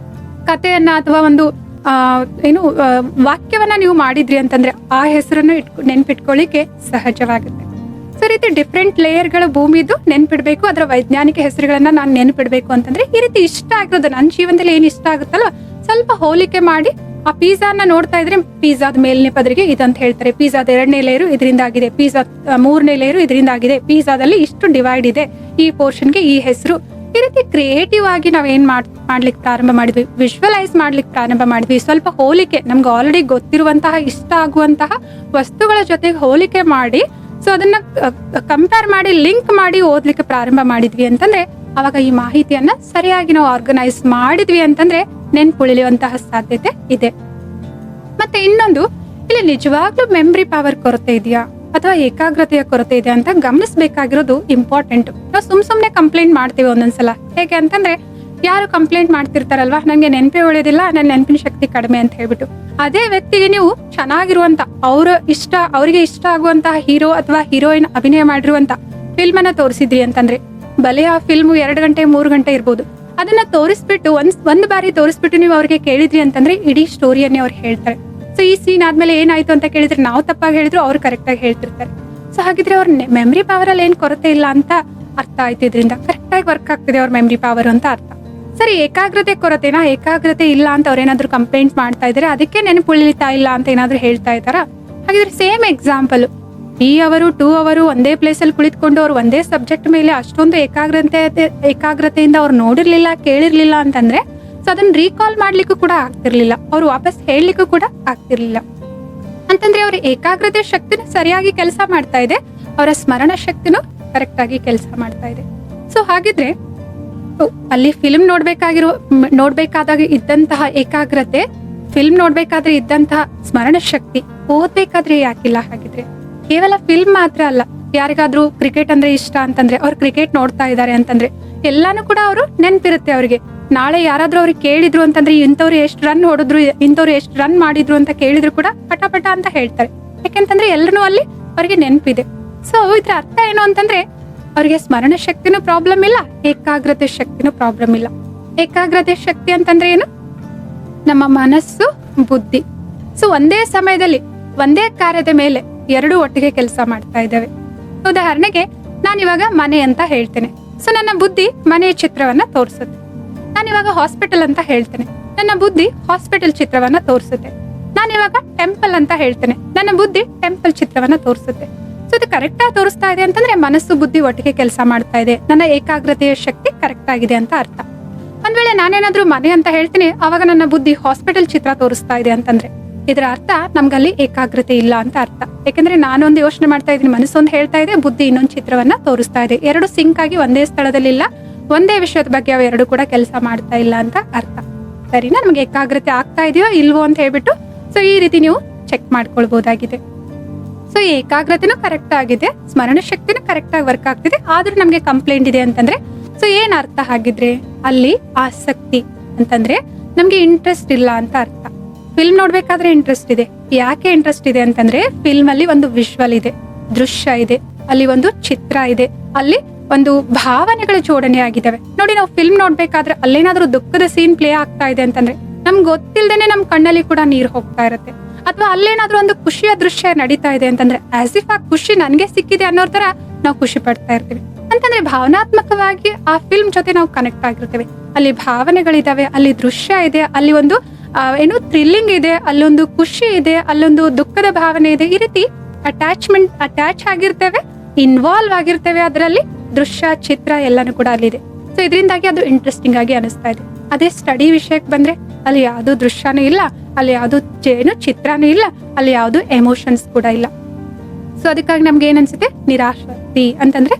[SPEAKER 1] ಕಥೆಯನ್ನ ಅಥವಾ ಒಂದು ವಾಕ್ಯವನ್ನ ನೀವು ಮಾಡಿದ್ರಿ ಅಂತಂದ್ರೆ ಆ ಹೆಸರನ್ನು ನೆನ್ಪಿಟ್ಕೊಳ್ಳಿಕ್ಕೆ ಸಹಜವಾಗುತ್ತೆ. ಸೊ ರೀತಿ ಡಿಫ್ರೆಂಟ್ ಲೇಯರ್ಗಳು ಭೂಮಿದು ನೆನ್ಪಿಡ್ಬೇಕು, ಅದರ ವೈಜ್ಞಾನಿಕ ಹೆಸರುಗಳನ್ನ ನಾನು ನೆನ್ಪಿಡ್ಬೇಕು ಅಂತಂದ್ರೆ ಈ ರೀತಿ ಇಷ್ಟ ಆಗಿರೋದು ನನ್ನ ಜೀವನದಲ್ಲಿ ಏನ್ ಇಷ್ಟ ಆಗುತ್ತಲ್ಲ ಸ್ವಲ್ಪ ಹೋಲಿಕೆ ಮಾಡಿ ಆ ಪಿಜ್ಜಾನ ನೋಡ್ತಾ ಇದ್ರೆ ಪಿಜ್ಜಾದ ಮೇಲ್ನೇ ಪದರಿಗೆ ಇದಂತ ಹೇಳ್ತಾರೆ, ಪಿಜ್ಜಾದ 2ನೇ ಲೇಯರು ಇದರಿಂದ ಆಗಿದೆ, ಪಿಜ್ಜಾ 3ನೇ ಲೇಯರು ಇದರಿಂದ ಆಗಿದೆ, ಪಿಜ್ಜಾದಲ್ಲಿ ಇಷ್ಟು ಡಿವೈಡ್ ಇದೆ, ಈ ಪೋರ್ಷನ್ಗೆ ಈ ಹೆಸರು. ಈ ರೀತಿ ಕ್ರಿಯೇಟಿವ್ ಆಗಿ ನಾವೇನ್ ಮಾಡ್ಲಿಕ್ಕೆ ಪ್ರಾರಂಭ ಮಾಡಿದ್ವಿ, ವಿಜುವಲೈಸ್ ಮಾಡ್ಲಿಕ್ಕೆ ಪ್ರಾರಂಭ ಮಾಡಿದ್ವಿ. ಸ್ವಲ್ಪ ಹೋಲಿಕೆ, ನಮ್ಗೆ ಆಲ್ರೆಡಿ ಗೊತ್ತಿರುವಂತಹ ಇಷ್ಟ ಆಗುವಂತಹ ವಸ್ತುಗಳ ಜೊತೆಗೆ ಹೋಲಿಕೆ ಮಾಡಿ, ಸೊ ಅದನ್ನ ಕಂಪೇರ್ ಮಾಡಿ ಲಿಂಕ್ ಮಾಡಿ ಓದ್ಲಿಕ್ಕೆ ಪ್ರಾರಂಭ ಮಾಡಿದ್ವಿ ಅಂತಂದ್ರೆ ಅವಾಗ ಈ ಮಾಹಿತಿಯನ್ನ ಸರಿಯಾಗಿ ನಾವು ಆರ್ಗನೈಸ್ ಮಾಡಿದ್ವಿ ಅಂತಂದ್ರೆ ನೆನ್ಪುಳಿಯುವಂತಹ ಸಾಧ್ಯತೆ ಇದೆ. ಮತ್ತೆ ಇನ್ನೊಂದು, ಇಲ್ಲಿ ನಿಜವಾಗ್ಲೂ ಮೆಮರಿ ಪವರ್ ಕೊರತೆ ಇದೆಯಾ ಅಥವಾ ಏಕಾಗ್ರತೆಯ ಕೊರತೆ ಇದೆ ಅಂತ ಗಮನಿಸಬೇಕಾಗಿರೋದು ಇಂಪಾರ್ಟೆಂಟ್. ನಾವು ಸುಮ್ನೆ ಕಂಪ್ಲೇಂಟ್ ಮಾಡ್ತೀವಿ ಒಂದೊಂದ್ಸಲ. ಹೇಗೆ ಅಂತಂದ್ರೆ ಯಾರು ಕಂಪ್ಲೇಂಟ್ ಮಾಡ್ತಿರ್ತಾರಲ್ವಾ, ನಂಗೆ ನೆನಪೇ ಉಳಿಯೋದಿಲ್ಲ, ನನ್ನ ನೆನಪಿನ ಶಕ್ತಿ ಕಡಿಮೆ ಅಂತ ಹೇಳ್ಬಿಟ್ಟು, ಅದೇ ವ್ಯಕ್ತಿಗೆ ನೀವು ಚೆನ್ನಾಗಿರುವಂತ ಅವರಿಗೆ ಇಷ್ಟ ಆಗುವಂತಹ ಹೀರೋ ಅಥವಾ ಹೀರೋಯಿನ್ ಅಭಿನಯ ಮಾಡಿರುವಂತ ಫಿಲ್ಮ್ ಅನ್ನ ತೋರಿಸಿದ್ರಿ ಅಂತಂದ್ರೆ, ಬಲೆ ಆ ಫಿಲ್ಮ್ 2 ಗಂಟೆ 3 ಗಂಟೆ ಇರ್ಬೋದು, ಅದನ್ನ ತೋರಿಸ್ಬಿಟ್ಟು ಒಂದ್ ಬಾರಿ ತೋರಿಸ್ಬಿಟ್ಟು ನೀವು ಅವ್ರಿಗೆ ಕೇಳಿದ್ರಿ ಅಂತಂದ್ರೆ ಇಡೀ ಸ್ಟೋರಿಯನ್ನೇ ಅವ್ರು ಹೇಳ್ತಾರೆ. ಸೊ ಈ ಸೀನ್ ಆದ್ಮೇಲೆ ಏನಾಯ್ತು ಅಂತ ಕೇಳಿದ್ರೆ ನಾವು ತಪ್ಪಾಗಿ ಹೇಳಿದ್ರು ಅವ್ರು ಕರೆಕ್ಟ್ ಆಗಿ ಹೇಳ್ತಿರ್ತಾರೆ. ಸೊ ಹಾಗಿದ್ರೆ ಅವ್ರ ಮೆಮರಿ ಪವರ್ ಅಲ್ಲಿ ಏನ್ ಕೊರತೆ ಇಲ್ಲ ಅಂತ ಅರ್ಥ ಆಯ್ತು. ಇದರಿಂದ ಕರೆಕ್ಟ್ ಆಗಿ ವರ್ಕ್ ಆಗ್ತಿದೆ ಅವ್ರ ಮೆಮರಿ ಪವರ್ ಅಂತ ಅರ್ಥ. ಸರಿ, ಏಕಾಗ್ರತೆ ಕೊರತೆನಾ? ಏಕಾಗ್ರತೆ ಇಲ್ಲ ಅಂತ ಅವ್ರೇನಾದ್ರು ಕಂಪ್ಲೇಂಟ್ ಮಾಡ್ತಾ ಇದಾರೆ, ಅದಕ್ಕೆ ನೆನಪು ಉಳಿತಾ ಇಲ್ಲ ಅಂತ ಏನಾದ್ರು ಹೇಳ್ತಾ ಇದ್ದಾರಾ? ಹಾಗಿದ್ರೆ ಸೇಮ್ ಎಕ್ಸಾಂಪಲ್, 3 ಅವರು 2 ಅವರು ಒಂದೇ ಪ್ಲೇಸ್ ಅಲ್ಲಿ ಕುಳಿತುಕೊಂಡು ಅವ್ರು ಒಂದೇ ಸಬ್ಜೆಕ್ಟ್ ಮೇಲೆ ಅಷ್ಟೊಂದು ಏಕಾಗ್ರತೆಯಿಂದ ಅವ್ರು ನೋಡಿರ್ಲಿಲ್ಲ, ಕೇಳಿರ್ಲಿಲ್ಲ ಅಂತಂದ್ರೆ ಸೊ ಅದನ್ನ ರೀಕಾಲ್ ಮಾಡ್ಲಿಕ್ಕೂ ಕೂಡ ಆಗ್ತಿರ್ಲಿಲ್ಲ, ಅವ್ರು ವಾಪಸ್ ಹೇಳಲಿಕ್ಕೂ ಕೂಡ ಆಗ್ತಿರ್ಲಿಲ್ಲ. ಅಂತಂದ್ರೆ ಅವ್ರ ಏಕಾಗ್ರತೆ ಶಕ್ತಿನೂ ಸರಿಯಾಗಿ ಕೆಲಸ ಮಾಡ್ತಾ ಇದೆ, ಅವರ ಸ್ಮರಣ ಶಕ್ತಿನೂ ಕರೆಕ್ಟ್ ಆಗಿ ಕೆಲಸ ಮಾಡ್ತಾ ಇದೆ. ಸೊ ಹಾಗಿದ್ರೆ ಅಲ್ಲಿ ಫಿಲ್ಮ್ ನೋಡ್ಬೇಕಾದಾಗ ಇದ್ದಂತಹ ಏಕಾಗ್ರತೆ, ಫಿಲ್ಮ್ ನೋಡ್ಬೇಕಾದ್ರೆ ಇದ್ದಂತಹ ಸ್ಮರಣ ಶಕ್ತಿ ಓದ್ಬೇಕಾದ್ರೆ ಯಾಕಿಲ್ಲ? ಹಾಗಿದ್ರೆ ಕೇವಲ ಫಿಲ್ಮ್ ಮಾತ್ರ ಅಲ್ಲ, ಯಾರಿಗಾದ್ರೂ ಕ್ರಿಕೆಟ್ ಅಂದ್ರೆ ಇಷ್ಟ ಅಂತಂದ್ರೆ ಅವ್ರು ಕ್ರಿಕೆಟ್ ನೋಡ್ತಾ ಇದ್ದಾರೆ ಅಂತಂದ್ರೆ ಎಲ್ಲಾನು ಕೂಡ ಅವರು ನೆನ್ಪಿರುತ್ತೆ ಅವ್ರಿಗೆ. ನಾಳೆ ಯಾರಾದ್ರೂ ಅವ್ರಿಗೆ ಕೇಳಿದ್ರು ಅಂತಂದ್ರೆ ಇಂಥವ್ರು ಎಷ್ಟು ರನ್ ಹೊಡೆದ್ರು, ಇಂಥವ್ರು ಎಷ್ಟು ರನ್ ಮಾಡಿದ್ರು ಅಂತ ಕೇಳಿದ್ರು ಕೂಡ ಪಟ ಅಂತ ಹೇಳ್ತಾರೆ. ಯಾಕೆಂತಂದ್ರೆ ಎಲ್ಲರೂ ಅಲ್ಲಿ ಅವ್ರಿಗೆ ನೆನಪಿದೆ. ಸೊ ಇದ್ರ ಅರ್ಥ ಏನು ಅಂತಂದ್ರೆ ಅವ್ರಿಗೆ ಸ್ಮರಣ ಶಕ್ತಿನೂ ಪ್ರಾಬ್ಲಮ್ ಇಲ್ಲ, ಏಕಾಗ್ರತೆ ಶಕ್ತಿನೂ ಪ್ರಾಬ್ಲಮ್ ಇಲ್ಲ. ಏಕಾಗ್ರತೆ ಶಕ್ತಿ ಅಂತಂದ್ರೆ ಏನು? ನಮ್ಮ ಮನಸ್ಸು, ಬುದ್ಧಿ ಸೊ ಒಂದೇ ಸಮಯದಲ್ಲಿ ಒಂದೇ ಕಾರ್ಯದ ಮೇಲೆ 2 ಒಟ್ಟಿಗೆ ಕೆಲಸ ಮಾಡ್ತಾ ಇದ್ದಾವೆ. ಉದಾಹರಣೆಗೆ ನಾನಿವಾಗ ಮನೆ ಅಂತ ಹೇಳ್ತೇನೆ, ಸೊ ನನ್ನ ಬುದ್ಧಿ ಮನೆಯ ಚಿತ್ರವನ್ನ ತೋರಿಸುತ್ತೆ. ನಾನಿವಾಗ ಹಾಸ್ಪಿಟಲ್ ಅಂತ ಹೇಳ್ತೇನೆ, ನನ್ನ ಬುದ್ಧಿ ಹಾಸ್ಪಿಟಲ್ ಚಿತ್ರವನ್ನ ತೋರಿಸುತ್ತೆ. ನಾನಿವಾಗ ಟೆಂಪಲ್ ಅಂತ ಹೇಳ್ತೇನೆ, ನನ್ನ ಬುದ್ಧಿ ಟೆಂಪಲ್ ಚಿತ್ರವನ್ನ ತೋರಿಸುತ್ತೆ. ಸೊ ಇದು ಕರೆಕ್ಟ್ ಆಗಿ ತೋರಿಸ್ತಾ ಇದೆ ಅಂತಂದ್ರೆ ಮನಸ್ಸು ಬುದ್ಧಿ ಒಟ್ಟಿಗೆ ಕೆಲಸ ಮಾಡ್ತಾ ಇದೆ, ನನ್ನ ಏಕಾಗ್ರತೆಯ ಶಕ್ತಿ ಕರೆಕ್ಟ್ ಆಗಿದೆ ಅಂತ ಅರ್ಥ. ಒಂದ್ ವೇಳೆ ನಾನೇನಾದ್ರೂ ಮನೆ ಅಂತ ಹೇಳ್ತೀನಿ, ಅವಾಗ ನನ್ನ ಬುದ್ಧಿ ಹಾಸ್ಪಿಟಲ್ ಚಿತ್ರ ತೋರಿಸ್ತಾ ಇದೆ ಅಂತಂದ್ರೆ ಇದರ ಅರ್ಥ ನಮ್ಗಲ್ಲಿ ಏಕಾಗ್ರತೆ ಇಲ್ಲ ಅಂತ ಅರ್ಥ. ಯಾಕಂದ್ರೆ ನಾನೊಂದು ಯೋಚನೆ ಮಾಡ್ತಾ ಇದ್ದೀನಿ, ಮನಸ್ಸೊಂದು ಹೇಳ್ತಾ ಇದೆ, ಬುದ್ಧಿ ಇನ್ನೊಂದು ಚಿತ್ರವನ್ನ ತೋರಿಸ್ತಾ ಇದೆ. 2 ಸಿಂಕ್ ಆಗಿ ಒಂದೇ ಸ್ಥಳದಲ್ಲಿ ಇಲ್ಲ, ಒಂದೇ ವಿಷಯದ ಬಗ್ಗೆ ಅವು 2 ಕೂಡ ಕೆಲಸ ಮಾಡ್ತಾ ಇಲ್ಲ ಅಂತ ಅರ್ಥ. ಸರಿನಾ? ನಮ್ಗೆ ಏಕಾಗ್ರತೆ ಆಗ್ತಾ ಇದೆಯೋ ಇಲ್ವೋ ಅಂತ ಹೇಳ್ಬಿಟ್ಟು ಸೊ ಈ ರೀತಿ ನೀವು ಚೆಕ್ ಮಾಡ್ಕೊಳ್ಬಹುದಾಗಿದೆ. ಸೊ ಈ ಏಕಾಗ್ರತೆನೂ ಕರೆಕ್ಟ್ ಆಗಿದೆ, ಸ್ಮರಣ ಶಕ್ತಿನೂ ಕರೆಕ್ಟ್ ಆಗಿ ವರ್ಕ್ ಆಗ್ತಿದೆ, ಆದ್ರೂ ನಮ್ಗೆ ಕಂಪ್ಲೇಂಟ್ ಇದೆ ಅಂತಂದ್ರೆ ಸೊ ಏನ್ ಅರ್ಥ? ಹಾಗಿದ್ರೆ ಅಲ್ಲಿ ಆಸಕ್ತಿ ಅಂತಂದ್ರೆ ನಮ್ಗೆ ಇಂಟ್ರೆಸ್ಟ್ ಇಲ್ಲ ಅಂತ ಅರ್ಥ. ಫಿಲ್ಮ್ ನೋಡ್ಬೇಕಾದ್ರೆ ಇಂಟ್ರೆಸ್ಟ್ ಇದೆ. ಯಾಕೆ ಇಂಟ್ರೆಸ್ಟ್ ಇದೆ ಅಂತಂದ್ರೆ ಫಿಲ್ಮ್ ಅಲ್ಲಿ ಒಂದು ವಿಶ್ವಲ್ ಇದೆ, ದೃಶ್ಯ ಇದೆ, ಅಲ್ಲಿ ಒಂದು ಚಿತ್ರ ಇದೆ, ಅಲ್ಲಿ ಒಂದು ಭಾವನೆಗಳ ಜೋಡಣೆ ಆಗಿದ್ದಾವೆ. ನೋಡಿ, ನಾವು ಫಿಲ್ಮ್ ನೋಡ್ಬೇಕಾದ್ರೆ ಅಲ್ಲೇನಾದ್ರೂ ದುಃಖದ ಸೀನ್ ಪ್ಲೇ ಆಗ್ತಾ ಇದೆ ಅಂತಂದ್ರೆ ನಮ್ಗೆ ಗೊತ್ತಿಲ್ದೇನೆ ನಮ್ ಕಣ್ಣಲ್ಲಿ ಕೂಡ ನೀರು ಹೋಗ್ತಾ ಇರುತ್ತೆ. ಅಥವಾ ಅಲ್ಲೇನಾದ್ರೂ ಒಂದು ಖುಷಿಯ ದೃಶ್ಯ ನಡೀತಾ ಇದೆ ಅಂತಂದ್ರೆ ಆಸ್ ಇಫ್ ಆ ಖುಷಿ ನನ್ಗೆ ಸಿಕ್ಕಿದೆ ಅನ್ನೋ ತರ ನಾವು ಖುಷಿ ಪಡ್ತಾ ಇರ್ತೀವಿ. ಅಂತಂದ್ರೆ ಭಾವನಾತ್ಮಕವಾಗಿ ಆ ಫಿಲ್ಮ್ ಜೊತೆ ನಾವು ಕನೆಕ್ಟ್ ಆಗಿರ್ತೇವೆ. ಅಲ್ಲಿ ಭಾವನೆಗಳಿದಾವೆ, ಅಲ್ಲಿ ದೃಶ್ಯ ಇದೆ, ಅಲ್ಲಿ ಒಂದು ಏನು ಥ್ರಿಲ್ಲಿಂಗ್ ಇದೆ, ಅಲ್ಲೊಂದು ಖುಷಿ ಇದೆ, ಅಲ್ಲೊಂದು ದುಃಖದ ಭಾವನೆ ಇದೆ. ಈ ರೀತಿ ಅಟ್ಯಾಚ್ ಆಗಿರ್ತೇವೆ, ಇನ್ವಾಲ್ವ್ ಆಗಿರ್ತೇವೆ ಅದರಲ್ಲಿ. ದೃಶ್ಯ, ಚಿತ್ರ ಎಲ್ಲಾನು ಕೂಡ ಅಲ್ಲಿದೆ. ಸೊ ಇದರಿಂದಾಗಿ ಅದು ಇಂಟ್ರೆಸ್ಟಿಂಗ್ ಆಗಿ ಅನಿಸ್ತಾ ಇದೆ. ಅದೇ ಸ್ಟಡಿ ವಿಷಯಕ್ಕೆ ಬಂದ್ರೆ ಅಲ್ಲಿ ಯಾವ್ದು ದೃಶ್ಯನೂ ಇಲ್ಲ, ಅಲ್ಲಿ ಯಾವ್ದು ಚಿತ್ರನೂ ಇಲ್ಲ, ಅಲ್ಲಿ ಯಾವ್ದು ಎಮೋಷನ್ಸ್ ಕೂಡ ಇಲ್ಲ. ಸೊ ಅದಕ್ಕಾಗಿ ನಮ್ಗೆ ಏನ್ ಅನ್ಸುತ್ತೆ? ನಿರಾಶಕ್ತಿ ಅಂತಂದ್ರೆ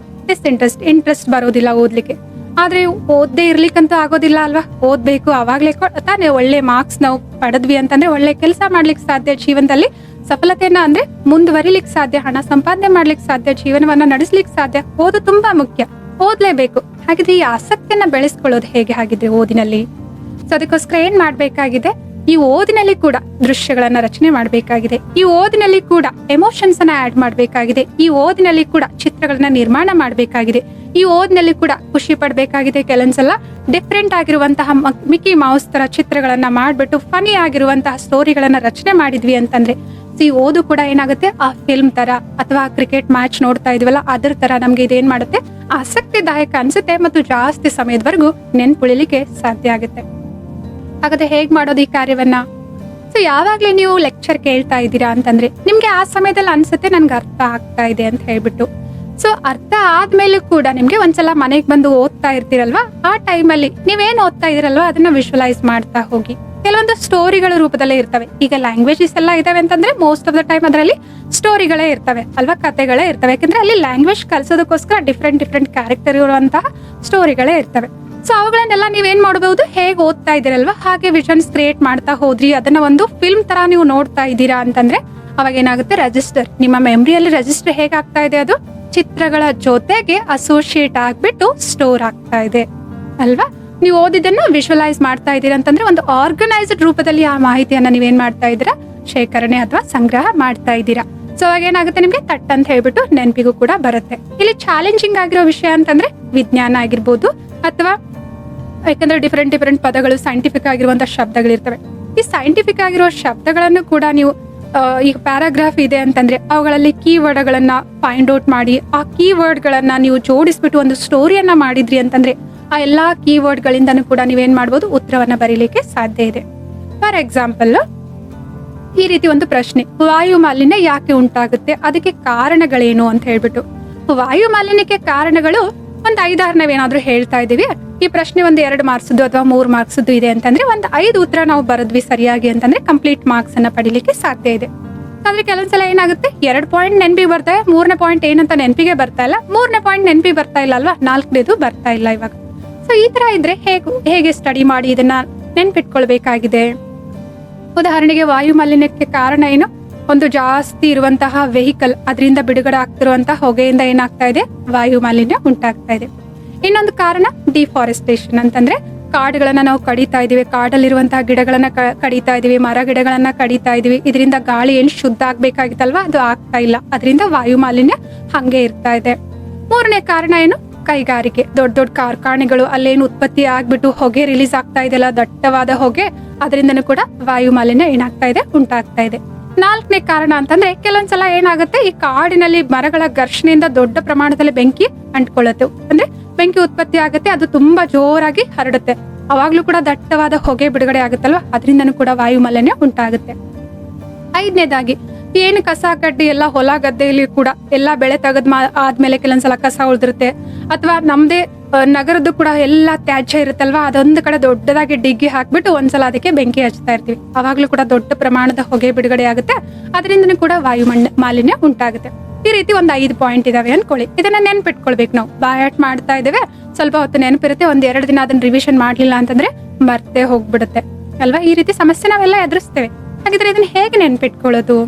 [SPEAKER 1] ಇಂಟ್ರೆಸ್ಟ್ ಬರೋದಿಲ್ಲ ಓದ್ಲಿಕ್ಕೆ. ಆದ್ರೆ ಓದ್ದೇ ಇರ್ಲಿಕ್ಕಂತೂ ಆಗೋದಿಲ್ಲ ಅಲ್ವಾ? ಓದ್ಬೇಕು, ಅವಾಗ್ಲೇ ತಾನೇ ಒಳ್ಳೆ ಮಾರ್ಕ್ಸ್ ನಾವು ಪಡೆದ್ವಿ ಅಂತಂದ್ರೆ ಒಳ್ಳೆ ಕೆಲಸ ಮಾಡ್ಲಿಕ್ಕೆ ಸಾಧ್ಯ, ಜೀವನದಲ್ಲಿ ಸಫಲತೆಯನ್ನ ಅಂದ್ರೆ ಮುಂದುವರಿಲಿಕ್ಕೆ ಸಾಧ್ಯ, ಹಣ ಸಂಪಾದನೆ ಮಾಡ್ಲಿಕ್ಕೆ ಸಾಧ್ಯ, ಜೀವನವನ್ನ ನಡೆಸ್ಲಿಕ್ಕೆ ಸಾಧ್ಯ. ಓದು ತುಂಬಾ ಮುಖ್ಯ, ಓದ್ಲೇಬೇಕು. ಹಾಗಿದ್ರೆ ಈ ಆಸಕ್ತಿಯನ್ನ ಬೆಳೆಸ್ಕೊಳ್ಳೋದು ಹೇಗೆ ಹಾಗಿದ್ರೆ ಓದಿನಲ್ಲಿ? ಸೊ ಅದಕ್ಕೋಸ್ಕರ ಏನ್ ಮಾಡ್ಬೇಕಾಗಿದೆ? ಈ ಓದಿನಲ್ಲಿ ಕೂಡ ದೃಶ್ಯಗಳನ್ನ ರಚನೆ ಮಾಡ್ಬೇಕಾಗಿದೆ, ಈ ಓದಿನಲ್ಲಿ ಕೂಡ ಎಮೋಷನ್ಸ್ ಅನ್ನ ಆಡ್ ಮಾಡ್ಬೇಕಾಗಿದೆ, ಈ ಓದಿನಲ್ಲಿ ಕೂಡ ಚಿತ್ರಗಳನ್ನ ನಿರ್ಮಾಣ ಮಾಡ್ಬೇಕಾಗಿದೆ, ಈ ಓದಿನಲ್ಲಿ ಕೂಡ ಖುಷಿ ಪಡ್ಬೇಕಾಗಿದೆ. ಕೆಲವೊಂದ್ಸಲ ಡಿಫ್ರೆಂಟ್ ಆಗಿರುವಂತಹ ಮಿಕ್ಕಿ ಮೌಸ್ ತರ ಚಿತ್ರಗಳನ್ನ ಮಾಡ್ಬಿಟ್ಟು ಫನಿ ಆಗಿರುವಂತಹ ಸ್ಟೋರಿಗಳನ್ನ ರಚನೆ ಮಾಡಿದ್ವಿ ಅಂತಂದ್ರೆ ಈ ಓದು ಕೂಡ ಏನಾಗುತ್ತೆ? ಆ ಫಿಲ್ಮ್ ತರ ಅಥವಾ ಕ್ರಿಕೆಟ್ ಮ್ಯಾಚ್ ನೋಡ್ತಾ ಇದೀವಲ್ಲ ಅದ್ರ ತರ ನಮ್ಗೆ ಇದೇನ್ ಮಾಡುತ್ತೆ? ಆಸಕ್ತಿದಾಯಕ ಅನ್ಸುತ್ತೆ ಮತ್ತು ಜಾಸ್ತಿ ಸಮಯದವರೆಗೂ ನೆನ್ಪುಳಿಲಿಕ್ಕೆ ಸಾಧ್ಯ ಆಗುತ್ತೆ. ಹಾಗಾದ್ರೆ ಹೇಗ್ ಮಾಡೋದು ಈ ಕಾರ್ಯವನ್ನ? ಸೊ ಯಾವಾಗ್ಲೇ ನೀವು ಲೆಕ್ಚರ್ ಕೇಳ್ತಾ ಇದ್ದೀರಾ ಅಂತಂದ್ರೆ ನಿಮ್ಗೆ ಆ ಸಮಯದಲ್ಲಿ ಅನ್ಸುತ್ತೆ ನನ್ಗೆ ಅರ್ಥ ಆಗ್ತಾ ಇದೆ ಅಂತ ಹೇಳ್ಬಿಟ್ಟು. ಸೊ ಅರ್ಥ ಆದ್ಮೇಲೆ ಕೂಡ ನಿಮ್ಗೆ ಒಂದ್ಸಲ ಮನೆಗೆ ಬಂದು ಓದ್ತಾ ಇರ್ತೀರಲ್ವಾ, ಆ ಟೈಮಲ್ಲಿ ನೀವೇನ್ ಓದ್ತಾ ಇದೀರಲ್ವಾ ಅದನ್ನ ವಿಜುವಲೈಸ್ ಮಾಡ್ತಾ ಹೋಗಿ. ಕೆಲವೊಂದು ಸ್ಟೋರಿಗಳ ರೂಪದಲ್ಲೇ ಇರ್ತವೆ. ಈಗ ಲ್ಯಾಂಗ್ವೇಜಸ್ ಎಲ್ಲ ಇದಾವೆ ಅಂತಂದ್ರೆ ಮೋಸ್ಟ್ ಆಫ್ ದ ಟೈಮ್ ಅದರಲ್ಲಿ ಸ್ಟೋರಿಗಳೇ ಇರ್ತವೆ ಅಲ್ವಾ, ಕಥೆಗಳೇ ಇರ್ತವೆ. ಯಾಕಂದ್ರೆ ಅಲ್ಲಿ ಲ್ಯಾಂಗ್ವೇಜ್ ಕಲ್ಸೋದಕ್ಕೋಸ್ಕರ ಡಿಫ್ರೆಂಟ್ ಕ್ಯಾರೆಕ್ಟರ್ ಇರುವಂತಹ ಸ್ಟೋರಿಗಳೇ ಇರ್ತವೆ. ಸೊ ಅವುಗಳನ್ನೆಲ್ಲ ನೀವೇನ್ ಮಾಡಬಹುದು? ಹೇಗೆ ಓದ್ತಾ ಇದ್ದೀರಲ್ವಾ ಹಾಗೆ ವಿಷನ್ಸ್ ಕ್ರಿಯೇಟ್ ಮಾಡ್ತಾ ಹೋದ್ರಿ, ಅದನ್ನ ಒಂದು ಫಿಲ್ಮ್ ತರ ನೀವು ನೋಡ್ತಾ ಇದ್ದೀರಾ ಅಂತಂದ್ರೆ ಅವಾಗ ಏನಾಗುತ್ತೆ? ರೆಜಿಸ್ಟರ್, ನಿಮ್ಮ ಮೆಮರಿಯಲ್ಲಿ ರೆಜಿಸ್ಟರ್ ಹೇಗಾಗ್ತಾ ಇದೆ? ಅದು ಚಿತ್ರಗಳ ಜೊತೆಗೆ ಅಸೋಸಿಯೇಟ್ ಆಗ್ಬಿಟ್ಟು ಸ್ಟೋರ್ ಆಗ್ತಾ ಇದೆ ಅಲ್ವಾ. ನೀವು ಓದಿದ್ದನ್ನ ವಿಜುವಲೈಸ್ ಮಾಡ್ತಾ ಇದ್ದೀರಾ ಅಂತಂದ್ರೆ ಒಂದು ಆರ್ಗನೈಸ್ಡ್ ರೂಪದಲ್ಲಿ ಆ ಮಾಹಿತಿಯನ್ನ ನೀವೇನ್ ಮಾಡ್ತಾ ಇದ್ದೀರಾ? ಶೇಖರಣೆ ಅಥವಾ ಸಂಗ್ರಹ ಮಾಡ್ತಾ ಇದ್ದೀರಾ. ಸೊ ಅವಾಗ ಏನಾಗುತ್ತೆ? ನಿಮ್ಗೆ ತಟ್ ಅಂತ ಹೇಳ್ಬಿಟ್ಟು ನೆನಪಿಗೂ ಕೂಡ ಬರುತ್ತೆ. ಇಲ್ಲಿ ಚಾಲೆಂಜಿಂಗ್ ಆಗಿರೋ ವಿಷಯ ಅಂತಂದ್ರೆ ವಿಜ್ಞಾನ ಆಗಿರ್ಬೋದು, ಅಥವಾ ಯಾಕಂದ್ರೆ ಡಿಫ್ರೆಂಟ್ ಪದಗಳು, ಸೈಂಟಿಫಿಕ್ ಆಗಿರುವಂತಹ ಶಬ್ದಗಳಿರ್ತವೆ. ಈ ಸೈಂಟಿಫಿಕ್ ಆಗಿರೋ ಶಬ್ದಗಳನ್ನು ಕೂಡ ನೀವು ಈಗ ಪ್ಯಾರಾಗ್ರಾಫ್ ಇದೆ ಅಂತಂದ್ರೆ ಅವುಗಳಲ್ಲಿ ಕೀವರ್ಡ್ಗಳನ್ನ ಫೈಂಡ್ ಔಟ್ ಮಾಡಿ ಆ ಕೀವರ್ಡ್ಗಳನ್ನ ನೀವು ಜೋಡಿಸ್ಬಿಟ್ಟು ಒಂದು ಸ್ಟೋರಿಯನ್ನ ಮಾಡಿದ್ರಿ ಅಂತಂದ್ರೆ ಆ ಎಲ್ಲಾ ಕೀವರ್ಡ್ಗಳಿಂದನೂ ಕೂಡ ನೀವೇನ್ ಮಾಡ್ಬೋದು, ಉತ್ತರವನ್ನ ಬರೀಲಿಕ್ಕೆ ಸಾಧ್ಯ ಇದೆ. ಫಾರ್ ಎಕ್ಸಾಂಪಲ್, ಈ ರೀತಿ ಒಂದು ಪ್ರಶ್ನೆ, ವಾಯು ಮಾಲಿನ್ಯ ಯಾಕೆ ಉಂಟಾಗುತ್ತೆ, ಅದಕ್ಕೆ ಕಾರಣಗಳೇನು ಅಂತ ಹೇಳ್ಬಿಟ್ಟು. ವಾಯು ಮಾಲಿನ್ಯಕ್ಕೆ ಕಾರಣಗಳು ಒಂದು 5-6 ನಾವೇನಾದ್ರೂ ಹೇಳ್ತಾ ಇದೀವಿ. ಈ ಪ್ರಶ್ನೆ ಒಂದು 2 ಮಾರ್ಕ್ಸ್ದು ಅಥವಾ 3 ಮಾರ್ಕ್ಸ್ದು ಇದೆ ಅಂತಂದ್ರೆ ಒಂದು 5 ಉತ್ತರ ನಾವು ಬರದ್ವಿ ಸರಿಯಾಗಿ ಅಂತಂದ್ರೆ ಕಂಪ್ಲೀಟ್ ಮಾರ್ಕ್ಸ್ ಅನ್ನ ಪಡಿಲಿಕ್ಕೆ ಸಾಧ್ಯ ಇದೆ. ಆದ್ರೆ ಕೆಲವೊಂದ್ಸಲ ಏನಾಗುತ್ತೆ, 2 ಪಾಯಿಂಟ್ ನೆನಪಿಗೆ ಬರ್ತಾರೆ, 3ನೇ ಪಾಯಿಂಟ್ ಏನಂತ ನೆನಪಿಗೆ ಬರ್ತಾ ಇಲ್ಲ, 3ನೇ ಪಾಯಿಂಟ್ ನೆನಪಿಗೆ ಬರ್ತಾ ಇಲ್ಲ ಅಲ್ವಾ, 4ನೇದು ಬರ್ತಾ ಇಲ್ಲ ಇವಾಗ. ಸೊ ಈ ತರ ಇದ್ರೆ ಹೇಗೆ ಸ್ಟಡಿ ಮಾಡಿ ಇದನ್ನ ನೆನ್ಪಿಟ್ಕೊಳ್ಬೇಕಾಗಿದೆ. ಉದಾಹರಣೆಗೆ ವಾಯು ಮಾಲಿನ್ಯಕ್ಕೆ ಕಾರಣ ಏನು, ಒಂದು ಜಾಸ್ತಿ ಇರುವಂತಹ ವೆಹಿಕಲ್, ಅದರಿಂದ ಬಿಡುಗಡೆ ಆಗ್ತಿರುವಂತಹ ಹೊಗೆಯಿಂದ ಏನಾಗ್ತಾ ಇದೆ, ವಾಯು ಮಾಲಿನ್ಯ ಉಂಟಾಗ್ತಾ ಇದೆ. ಇನ್ನೊಂದು ಕಾರಣ ಡಿಫಾರೆಸ್ಟೇಷನ್ ಅಂತಂದ್ರೆ ಕಾಡುಗಳನ್ನ ನಾವು ಕಡಿತಾ ಇದೀವಿ, ಕಾಡಲ್ಲಿರುವಂತಹ ಗಿಡಗಳನ್ನ ಕಡಿತಾ ಇದೀವಿ, ಮರ ಗಿಡಗಳನ್ನ ಕಡಿತಾ ಇದೀವಿ. ಇದರಿಂದ ಗಾಳಿ ಏನು ಶುದ್ಧ ಆಗ್ಬೇಕಾಗಿತ್ತಲ್ವಾ, ಅದು ಆಗ್ತಾ ಇಲ್ಲ, ಅದರಿಂದ ವಾಯು ಮಾಲಿನ್ಯ ಹಂಗೆ ಇರ್ತಾ ಇದೆ. 3ನೇ ಕಾರಣ ಏನು, ಕೈಗಾರಿಕೆ, ದೊಡ್ಡ ದೊಡ್ಡ ಕಾರ್ಖಾನೆಗಳು, ಅಲ್ಲೇನು ಉತ್ಪತ್ತಿ ಆಗ್ಬಿಟ್ಟು ಹೊಗೆ ರಿಲೀಸ್ ಆಗ್ತಾ ಇದೆಯಲ್ಲ, ದಟ್ಟವಾದ ಹೊಗೆ, ಅದರಿಂದನೂ ಕೂಡ ವಾಯು ಮಾಲಿನ್ಯ ಏನಾಗ್ತಾ ಇದೆ, ಉಂಟಾಗ್ತಾ ಇದೆ. 4ನೇ ಕಾರಣ ಅಂತಂದ್ರೆ ಕೆಲವೊಂದ್ಸಲ ಏನಾಗುತ್ತೆ, ಈ ಕಾಡಿನಲ್ಲಿ ಮರಗಳ ಘರ್ಷಣೆಯಿಂದ ದೊಡ್ಡ ಪ್ರಮಾಣದಲ್ಲಿ ಬೆಂಕಿ ಅಂಟ್ಕೊಳ್ಳುತ್ತೆ, ಅಂದ್ರೆ ಬೆಂಕಿ ಉತ್ಪತ್ತಿ ಆಗುತ್ತೆ, ಅದು ತುಂಬಾ ಜೋರಾಗಿ ಹರಡುತ್ತೆ, ಅವಾಗ್ಲೂ ಕೂಡ ದಟ್ಟವಾದ ಹೊಗೆ ಬಿಡುಗಡೆ ಆಗುತ್ತಲ್ವಾ, ಅದರಿಂದನೂ ಕೂಡ ವಾಯು ಮಾಲಿನ್ಯ ಉಂಟಾಗುತ್ತೆ. 5ನೇದಾಗಿ ಏನು ಕಸ ಕಡ್ಡಿ ಎಲ್ಲ ಹೊಲ ಗದ್ದೆಯಲ್ಲಿ ಕೂಡ ಎಲ್ಲ ಬೆಳೆ ತೆಗೆದ್ ಆದ್ಮೇಲೆ ಕೆಲವೊಂದ್ಸಲ ಕಸ ಉಳಿದಿರುತ್ತೆ, ಅಥವಾ ನಮ್ದೇ ನಗರದ್ದು ಕೂಡ ಎಲ್ಲ ತ್ಯಾಜ್ಯ ಇರುತ್ತಲ್ವಾ, ಅದೊಂದು ಕಡೆ ದೊಡ್ಡದಾಗಿ ಡಿಗ್ಗಿ ಹಾಕ್ಬಿಟ್ಟು ಒಂದ್ಸಲ ಅದಕ್ಕೆ ಬೆಂಕಿ ಹಚ್ತಾ ಇರ್ತೀವಿ, ಅವಾಗ್ಲೂ ಕೂಡ ದೊಡ್ಡ ಪ್ರಮಾಣದ ಹೊಗೆ ಬಿಡುಗಡೆ ಆಗುತ್ತೆ, ಅದರಿಂದನೂ ಕೂಡ ವಾಯು ಮಾಲಿನ್ಯ ಉಂಟಾಗುತ್ತೆ. ಈ ರೀತಿ ಒಂದು 5 ಪಾಯಿಂಟ್ ಇದಾವೆ ಅನ್ಕೊಳ್ಳಿ. ಇದನ್ನ ನೆನ್ಪಿಟ್ಕೊಳ್ಬೇಕು. ನಾವು ಬಾಯಾಟ್ ಮಾಡ್ತಾ ಇದ್ದೇವೆ, ಸ್ವಲ್ಪ ಹೊತ್ತು ನೆನಪಿರುತ್ತೆ, 1-2 ದಿನ ಅದನ್ನ ರಿವಿಷನ್ ಮಾಡ್ಲಿಲ್ಲ ಅಂತಂದ್ರೆ ಮರ್ತೇ ಹೋಗ್ಬಿಡುತ್ತೆ ಅಲ್ವಾ. ಈ ರೀತಿ ಸಮಸ್ಯೆ ನಾವೆಲ್ಲ ಎದುರಿಸ್ತೇವೆ. ಹಾಗಿದ್ರೆ ಇದನ್ನ ಹೇಗೆ ನೆನ್ಪಿಟ್ಕೊಳ್ಳೋದು?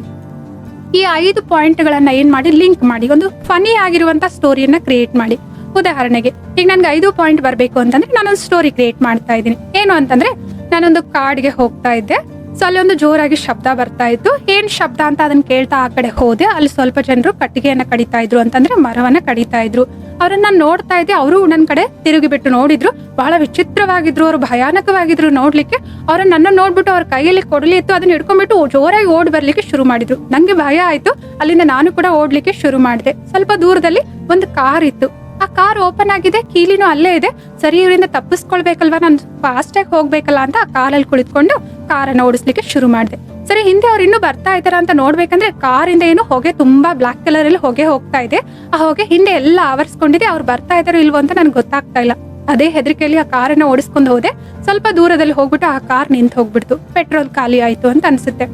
[SPEAKER 1] ಈ 5 ಪಾಯಿಂಟ್ಗಳನ್ನ ಏನ್ ಮಾಡಿ ಲಿಂಕ್ ಮಾಡಿ ಒಂದು ಫನಿ ಆಗಿರುವಂತ ಸ್ಟೋರಿಯನ್ನ ಕ್ರಿಯೇಟ್ ಮಾಡಿ. ಉದಾಹರಣೆಗೆ ಈಗ ನನ್ಗೆ 5 ಪಾಯಿಂಟ್ ಬರ್ಬೇಕು ಅಂತಂದ್ರೆ ನಾನೊಂದು ಸ್ಟೋರಿ ಕ್ರಿಯೇಟ್ ಮಾಡ್ತಾ ಇದ್ದೀನಿ. ಏನು ಅಂತಂದ್ರೆ, ನಾನೊಂದು ಕಾಡಿಗೆ ಹೋಗ್ತಾ ಇದ್ದೆ, ಸೊ ಅಲ್ಲಿ ಒಂದು ಜೋರಾಗಿ ಶಬ್ದ ಬರ್ತಾ ಇತ್ತು. ಏನ್ ಶಬ್ದ ಅಂತ ಅದನ್ನ ಕೇಳ್ತಾ ಆ ಕಡೆ ಹೋದೆ. ಅಲ್ಲಿ ಸ್ವಲ್ಪ ಜನರು ಕಟ್ಟಿಗೆಯನ್ನ ಕಡಿತಾ ಇದ್ರು, ಅಂತಂದ್ರೆ ಮರವನ್ನ ಕಡಿತಾ ಇದ್ರು. ಅವ್ರನ್ನ ನೋಡ್ತಾ ಇದ್ದೆ, ಅವರು ನನ್ನ ಕಡೆ ತಿರುಗಿ ಬಿಟ್ಟು ನೋಡಿದ್ರು. ಬಹಳ ವಿಚಿತ್ರವಾಗಿದ್ರು, ಅವರು ಭಯಾನಕವಾಗಿದ್ರು ನೋಡ್ಲಿಕ್ಕೆ. ಅವ್ರ ನನ್ನ ನೋಡ್ಬಿಟ್ಟು ಅವ್ರ ಕೈಯಲ್ಲಿ ಕೊಡಲಿ ಇತ್ತು, ಅದನ್ನ ಹಿಡ್ಕೊಂಡ್ಬಿಟ್ಟು ಜೋರಾಗಿ ಓಡ್ ಬರ್ಲಿಕ್ಕೆ ಶುರು ಮಾಡಿದ್ರು. ನಂಗೆ ಭಯ ಆಯ್ತು, ಅಲ್ಲಿಂದ ನಾನು ಕೂಡ ಓಡ್ಲಿಕ್ಕೆ ಶುರು ಮಾಡಿದೆ. ಸ್ವಲ್ಪ ದೂರದಲ್ಲಿ ಒಂದು ಕಾರ್ ಇತ್ತು, ಆ ಕಾರ್ ಓಪನ್ ಆಗಿದೆ, ಕೀಲಿನೂ ಅಲ್ಲೇ ಇದೆ. ಸರಿ, ಇವರಿಂದ ತಪ್ಪಿಸ್ಕೊಳ್ಬೇಕಲ್ವಾ, ನಾನು ಫಾಸ್ಟ್ ಆಗಿ ಹೋಗ್ಬೇಕಲ್ಲ ಅಂತ ಆ ಕಾರಲ್ಲಿ ಕುಳಿತುಕೊಂಡು ಕಾರನ್ನ ಓಡಿಸ್ಲಿಕ್ಕೆ ಶುರು ಮಾಡಿದೆ. ಸರಿ, ಹಿಂದೆ ಅವ್ರು ಇನ್ನೂ ಬರ್ತಾ ಇದಾರ ಅಂತ ನೋಡ್ಬೇಕಂದ್ರೆ ಕಾರಿಂದ ಏನು ಹೊಗೆ ತುಂಬಾ ಬ್ಲಾಕ್ ಕಲರ್ ಅಲ್ಲಿ ಹೊಗೆ ಹೋಗ್ತಾ ಇದೆ. ಆ ಹೊಗೆ ಹಿಂದೆ ಎಲ್ಲ ಆವರಿಸ್ಕೊಂಡಿದೆ. ಅವ್ರು ಬರ್ತಾ ಇದಾರೋ ಇಲ್ವೋ ಅಂತ ನನ್ಗೆ ಗೊತ್ತಾಗ್ತಾ ಇಲ್ಲ. ಅದೇ ಹೆದರಿಕೆಯಲ್ಲಿ ಆ ಕಾರನ್ನ ಓಡಿಸ್ಕೊಂಡು ಹೋದೆ. ಸ್ವಲ್ಪ ದೂರದಲ್ಲಿ ಹೋಗ್ಬಿಟ್ಟು ಆ ಕಾರ್ ನಿಂತು ಹೋಗ್ಬಿಡ್ತು, ಪೆಟ್ರೋಲ್ ಖಾಲಿ ಆಯ್ತು ಅಂತ ಅನ್ಸುತ್ತೆ.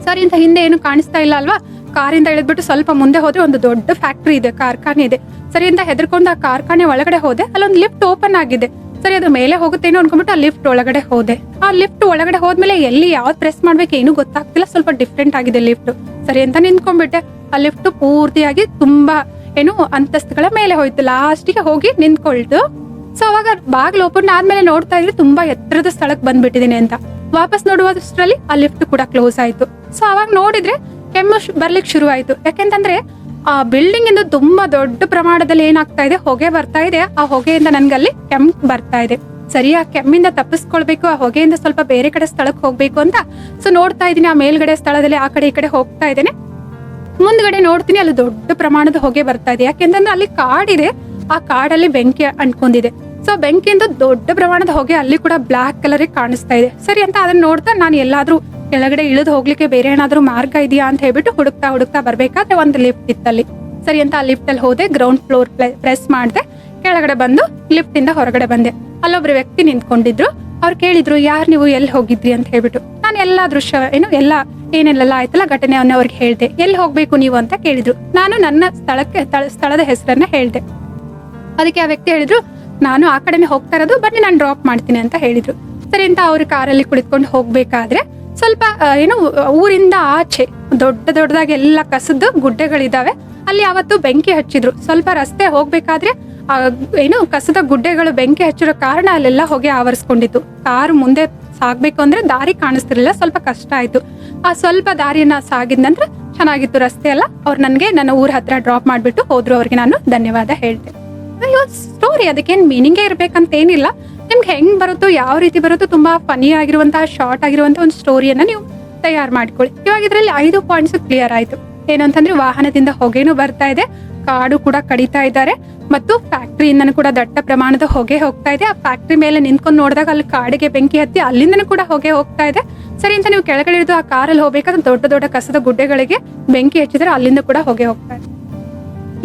[SPEAKER 1] ಸರಿ ಅಂತ ಹಿಂದೆ ಏನು ಕಾಣಿಸ್ತಾ ಇಲ್ಲ ಅಲ್ವಾ, ಕಾರಿಂದ ಇಳಿದ್ಬಿಟ್ಟು ಸ್ವಲ್ಪ ಮುಂದೆ ಹೋದ್ರೆ ಒಂದು ದೊಡ್ಡ ಫ್ಯಾಕ್ಟ್ರಿ ಇದೆ, ಕಾರ್ಖಾನೆ ಇದೆ. ಸರಿ ಅಂತ ಹೆದರ್ಕೊಂಡು ಆ ಕಾರ್ಖಾನೆ ಒಳಗಡೆ ಹೋದೆ. ಅಲ್ಲೊಂದು ಲಿಫ್ಟ್ ಓಪನ್ ಆಗಿದೆ. ಸರಿ, ಅದು ಮೇಲೆ ಹೋಗುತ್ತೇನೋ ಅನ್ಕೊಂಡ್ಬಿಟ್ಟು ಆ ಲಿಫ್ಟ್ ಒಳಗಡೆ ಹೋದೆ. ಆ ಲಿಫ್ಟ್ ಒಳಗಡೆ ಹೋದ್ಮೇಲೆ ಎಲ್ಲಿ ಯಾವ್ದು ಪ್ರೆಸ್ ಮಾಡ್ಬೇಕು ಏನು ಗೊತ್ತಾಗ್ತಿಲ್ಲ, ಸ್ವಲ್ಪ ಡಿಫ್ರೆಂಟ್ ಆಗಿದೆ ಲಿಫ್ಟ್. ಸರಿ ಅಂತ ನಿಂತ್ಕೊಂಡ್ಬಿಟ್ಟೆ. ಆ ಲಿಫ್ಟ್ ಪೂರ್ತಿಯಾಗಿ ತುಂಬಾ ಅಂತಸ್ತುಗಳ ಮೇಲೆ ಹೋಯ್ತು, ಲಾಸ್ಟಿಗೆ ಹೋಗಿ ನಿಂತ್ಕೊಳ್ತು. ಸೊ ಅವಾಗ ಬಾಗಿಲು ಓಪನ್ ಆದ್ಮೇಲೆ ನೋಡ್ತಾ ಇದ್ವಿ ತುಂಬಾ ಎತ್ತರದ ಸ್ಥಳಕ್ಕೆ ಬಂದ್ಬಿಟ್ಟಿದೀನಿ ಅಂತ. ವಾಪಸ್ ನೋಡುವಷ್ಟರಲ್ಲಿ ಆ ಲಿಫ್ಟ್ ಕೂಡ ಕ್ಲೋಸ್ ಆಯ್ತು. ಸೊ ಅವಾಗ ನೋಡಿದ್ರೆ ಕೆಮ್ಮು ಬರ್ಲಿಕ್ಕೆ ಶುರು ಆಯ್ತು. ಯಾಕೆಂತಂದ್ರೆ ಆ ಬಿಲ್ಡಿಂಗ್ ಇಂದ ತುಂಬಾ ದೊಡ್ಡ ಪ್ರಮಾಣದಲ್ಲಿ ಏನಾಗ್ತಾ ಇದೆ, ಹೊಗೆ ಬರ್ತಾ ಇದೆ. ಆ ಹೊಗೆಯಿಂದ ನನ್ಗಲ್ಲಿ ಕೆಮ್ಮು ಬರ್ತಾ ಇದೆ. ಸರಿ, ಆ ಕೆಮ್ಮಿಂದ ತಪ್ಪಿಸ್ಕೊಳ್ಬೇಕು, ಆ ಹೊಗೆಯಿಂದ ಸ್ವಲ್ಪ ಬೇರೆ ಕಡೆ ಸ್ಥಳಕ್ಕೆ ಹೋಗ್ಬೇಕು ಅಂತ ಸೊ ನೋಡ್ತಾ ಇದೀನಿ. ಆ ಮೇಲ್ಗಡೆ ಸ್ಥಳದಲ್ಲಿ ಆ ಕಡೆ ಈ ಕಡೆ ಹೋಗ್ತಾ ಇದ್ದೇನೆ. ಮುಂದ್ಗಡೆ ನೋಡ್ತೀನಿ, ಅಲ್ಲಿ ದೊಡ್ಡ ಪ್ರಮಾಣದ ಹೊಗೆ ಬರ್ತಾ ಇದೆ. ಯಾಕೆಂತಂದ್ರೆ ಅಲ್ಲಿ ಕಾಡಿದೆ, ಆ ಕಾಡಲ್ಲಿ ಬೆಂಕಿ ಅಂಟ್ಕೊಂಡಿದೆ. ಸೊ ಬೆಂಕಿಯಿಂದ ದೊಡ್ಡ ಪ್ರಮಾಣದ ಹೊಗೆ ಅಲ್ಲಿ ಕೂಡ ಬ್ಲಾಕ್ ಕಲರ್ ಕಾಣಿಸ್ತಾ ಇದೆ. ಸರಿ ಅಂತ ಅದನ್ನ ನೋಡ್ತಾ ನಾನು ಎಲ್ಲಾದ್ರೂ ಕೆಳಗಡೆ ಇಳಿದು ಹೋಗ್ಲಿಕ್ಕೆ ಬೇರೆ ಏನಾದ್ರೂ ಮಾರ್ಗ ಇದೆಯಾ ಅಂತ ಹೇಳ್ಬಿಟ್ಟು ಹುಡುಕ್ತಾ ಬರ್ಬೇಕಾದ್ರೆ ಒಂದು ಲಿಫ್ಟ್ ಇತ್ತಲ್ಲಿ. ಸರಿ ಅಂತ ಆ ಲಿಫ್ಟ್ ಅಲ್ಲಿ ಹೋದೆ, ಗ್ರೌಂಡ್ ಫ್ಲೋರ್ ಪ್ರೆಸ್ ಮಾಡಿದೆ, ಕೆಳಗಡೆ ಬಂದು ಲಿಫ್ಟ್ ಇಂದ ಹೊರಗಡೆ ಬಂದೆ. ಅಲ್ಲೊಬ್ರು ವ್ಯಕ್ತಿ ನಿಂತ್ಕೊಂಡಿದ್ರು. ಅವ್ರು ಕೇಳಿದ್ರು, ಯಾರು ನೀವು, ಎಲ್ಲಿ ಹೋಗಿದ್ರಿ ಅಂತ ಹೇಳ್ಬಿಟ್ಟು. ನಾನು ಎಲ್ಲಾ ದೃಶ್ಯ ಏನೆಲ್ಲ ಆಯ್ತಲ್ಲ ಘಟನೆಯನ್ನ ಅವ್ರಿಗೆ ಹೇಳ್ದೆ. ಎಲ್ಲಿ ಹೋಗ್ಬೇಕು ನೀವು ಅಂತ ಕೇಳಿದ್ರು. ನಾನು ನನ್ನ ಸ್ಥಳದ ಹೆಸರನ್ನ ಹೇಳ್ದೆ. ಅದಕ್ಕೆ ಆ ವ್ಯಕ್ತಿ ಹೇಳಿದ್ರು, ನಾನು ಆ ಕಡೆನೆ ಹೋಗ್ತಾ ಇರೋದು, ಬನ್ನಿ ನಾನು ಡ್ರಾಪ್ ಮಾಡ್ತೀನಿ ಅಂತ ಹೇಳಿದ್ರು. ಸರಿ ಅಂತ ಅವ್ರ ಕಾರಲ್ಲಿ ಕುಳಿತುಕೊಂಡು ಹೋಗ್ಬೇಕಾದ್ರೆ ಸ್ವಲ್ಪ ಊರಿಂದ ಆಚೆ ದೊಡ್ಡದಾಗಿ ಎಲ್ಲ ಕಸದ ಗುಡ್ಡೆಗಳಿದಾವೆ. ಅಲ್ಲಿ ಅವತ್ತು ಬೆಂಕಿ ಹಚ್ಚಿದ್ರು. ಸ್ವಲ್ಪ ರಸ್ತೆ ಹೋಗ್ಬೇಕಾದ್ರೆ ಕಸದ ಗುಡ್ಡೆಗಳು ಬೆಂಕಿ ಹಚ್ಚಿರೋ ಕಾರಣ ಅಲ್ಲೆಲ್ಲ ಹೊಗೆ ಆವರಿಸ್ಕೊಂಡಿತ್ತು. ಕಾರು ಮುಂದೆ ಸಾಗ್ಬೇಕು ಅಂದ್ರೆ ದಾರಿ ಕಾಣಿಸ್ತಿರ್ಲಿಲ್ಲ, ಸ್ವಲ್ಪ ಕಷ್ಟ ಆಯ್ತು. ಆ ಸ್ವಲ್ಪ ದಾರಿಯನ್ನ ಸಾಗಿದ ನಂತರ ಚೆನ್ನಾಗಿತ್ತು ರಸ್ತೆ ಎಲ್ಲ. ಅವ್ರು ನನ್ಗೆ ನನ್ನ ಊರ ಹತ್ರ ಡ್ರಾಪ್ ಮಾಡ್ಬಿಟ್ಟು ಹೋದ್ರು. ಅವ್ರಿಗೆ ನಾನು ಧನ್ಯವಾದ ಹೇಳ್ದೆ. ಸ್ಟೋರಿ ಅದಕ್ಕೇನ್ ಮೀನಿಂಗೇ ಇರ್ಬೇಕಂತ ಏನಿಲ್ಲ. ನಿಮ್ಗೆ ಹೆಂಗ್ ಬರುತ್ತೋ, ಯಾವ ರೀತಿ ಬರುತ್ತೋ, ತುಂಬಾ ಫನಿ ಆಗಿರುವಂತಹ ಶಾರ್ಟ್ ಆಗಿರುವಂತಹ ಒಂದು ಸ್ಟೋರಿಯನ್ನ ನೀವು ತಯಾರು ಮಾಡ್ಕೊಳ್ಳಿ. ಇವಾಗ ಇದರಲ್ಲಿ 5 ಪಾಯಿಂಟ್ಸ್ ಕ್ಲಿಯರ್ ಆಯ್ತು. ಏನಂತಂದ್ರೆ ವಾಹನದಿಂದ ಹೊಗೆನೂ ಬರ್ತಾ ಇದೆ, ಕಾಡು ಕೂಡ ಕಡಿತಾ ಇದ್ದಾರೆ, ಮತ್ತು ಫ್ಯಾಕ್ಟ್ರಿಯಿಂದನೂ ಕೂಡ ದಟ್ಟ ಪ್ರಮಾಣದ ಹೊಗೆ ಹೋಗ್ತಾ ಇದೆ. ಆ ಫ್ಯಾಕ್ಟ್ರಿ ಮೇಲೆ ನಿಂತ್ಕೊಂಡು ನೋಡಿದಾಗ ಅಲ್ಲಿ ಕಾಡಿಗೆ ಬೆಂಕಿ ಹತ್ತಿ ಅಲ್ಲಿಂದನೂ ಕೂಡ ಹೊಗೆ ಹೋಗ್ತಾ ಇದೆ. ಸರಿ ಅಂತ ನೀವು ಕೆಳಗಡೆ ಇಳಿದು ಆ ಕಾರಲ್ಲಿ ಹೋಗ್ಬೇಕಾದ್ರೆ ದೊಡ್ಡ ದೊಡ್ಡ ಕಸದ ಗುಡ್ಡೆಗಳಿಗೆ ಬೆಂಕಿ ಹಚ್ಚಿದ್ರೆ ಅಲ್ಲಿಂದ ಕೂಡ ಹೊಗೆ ಹೋಗ್ತಾ ಇದೆ.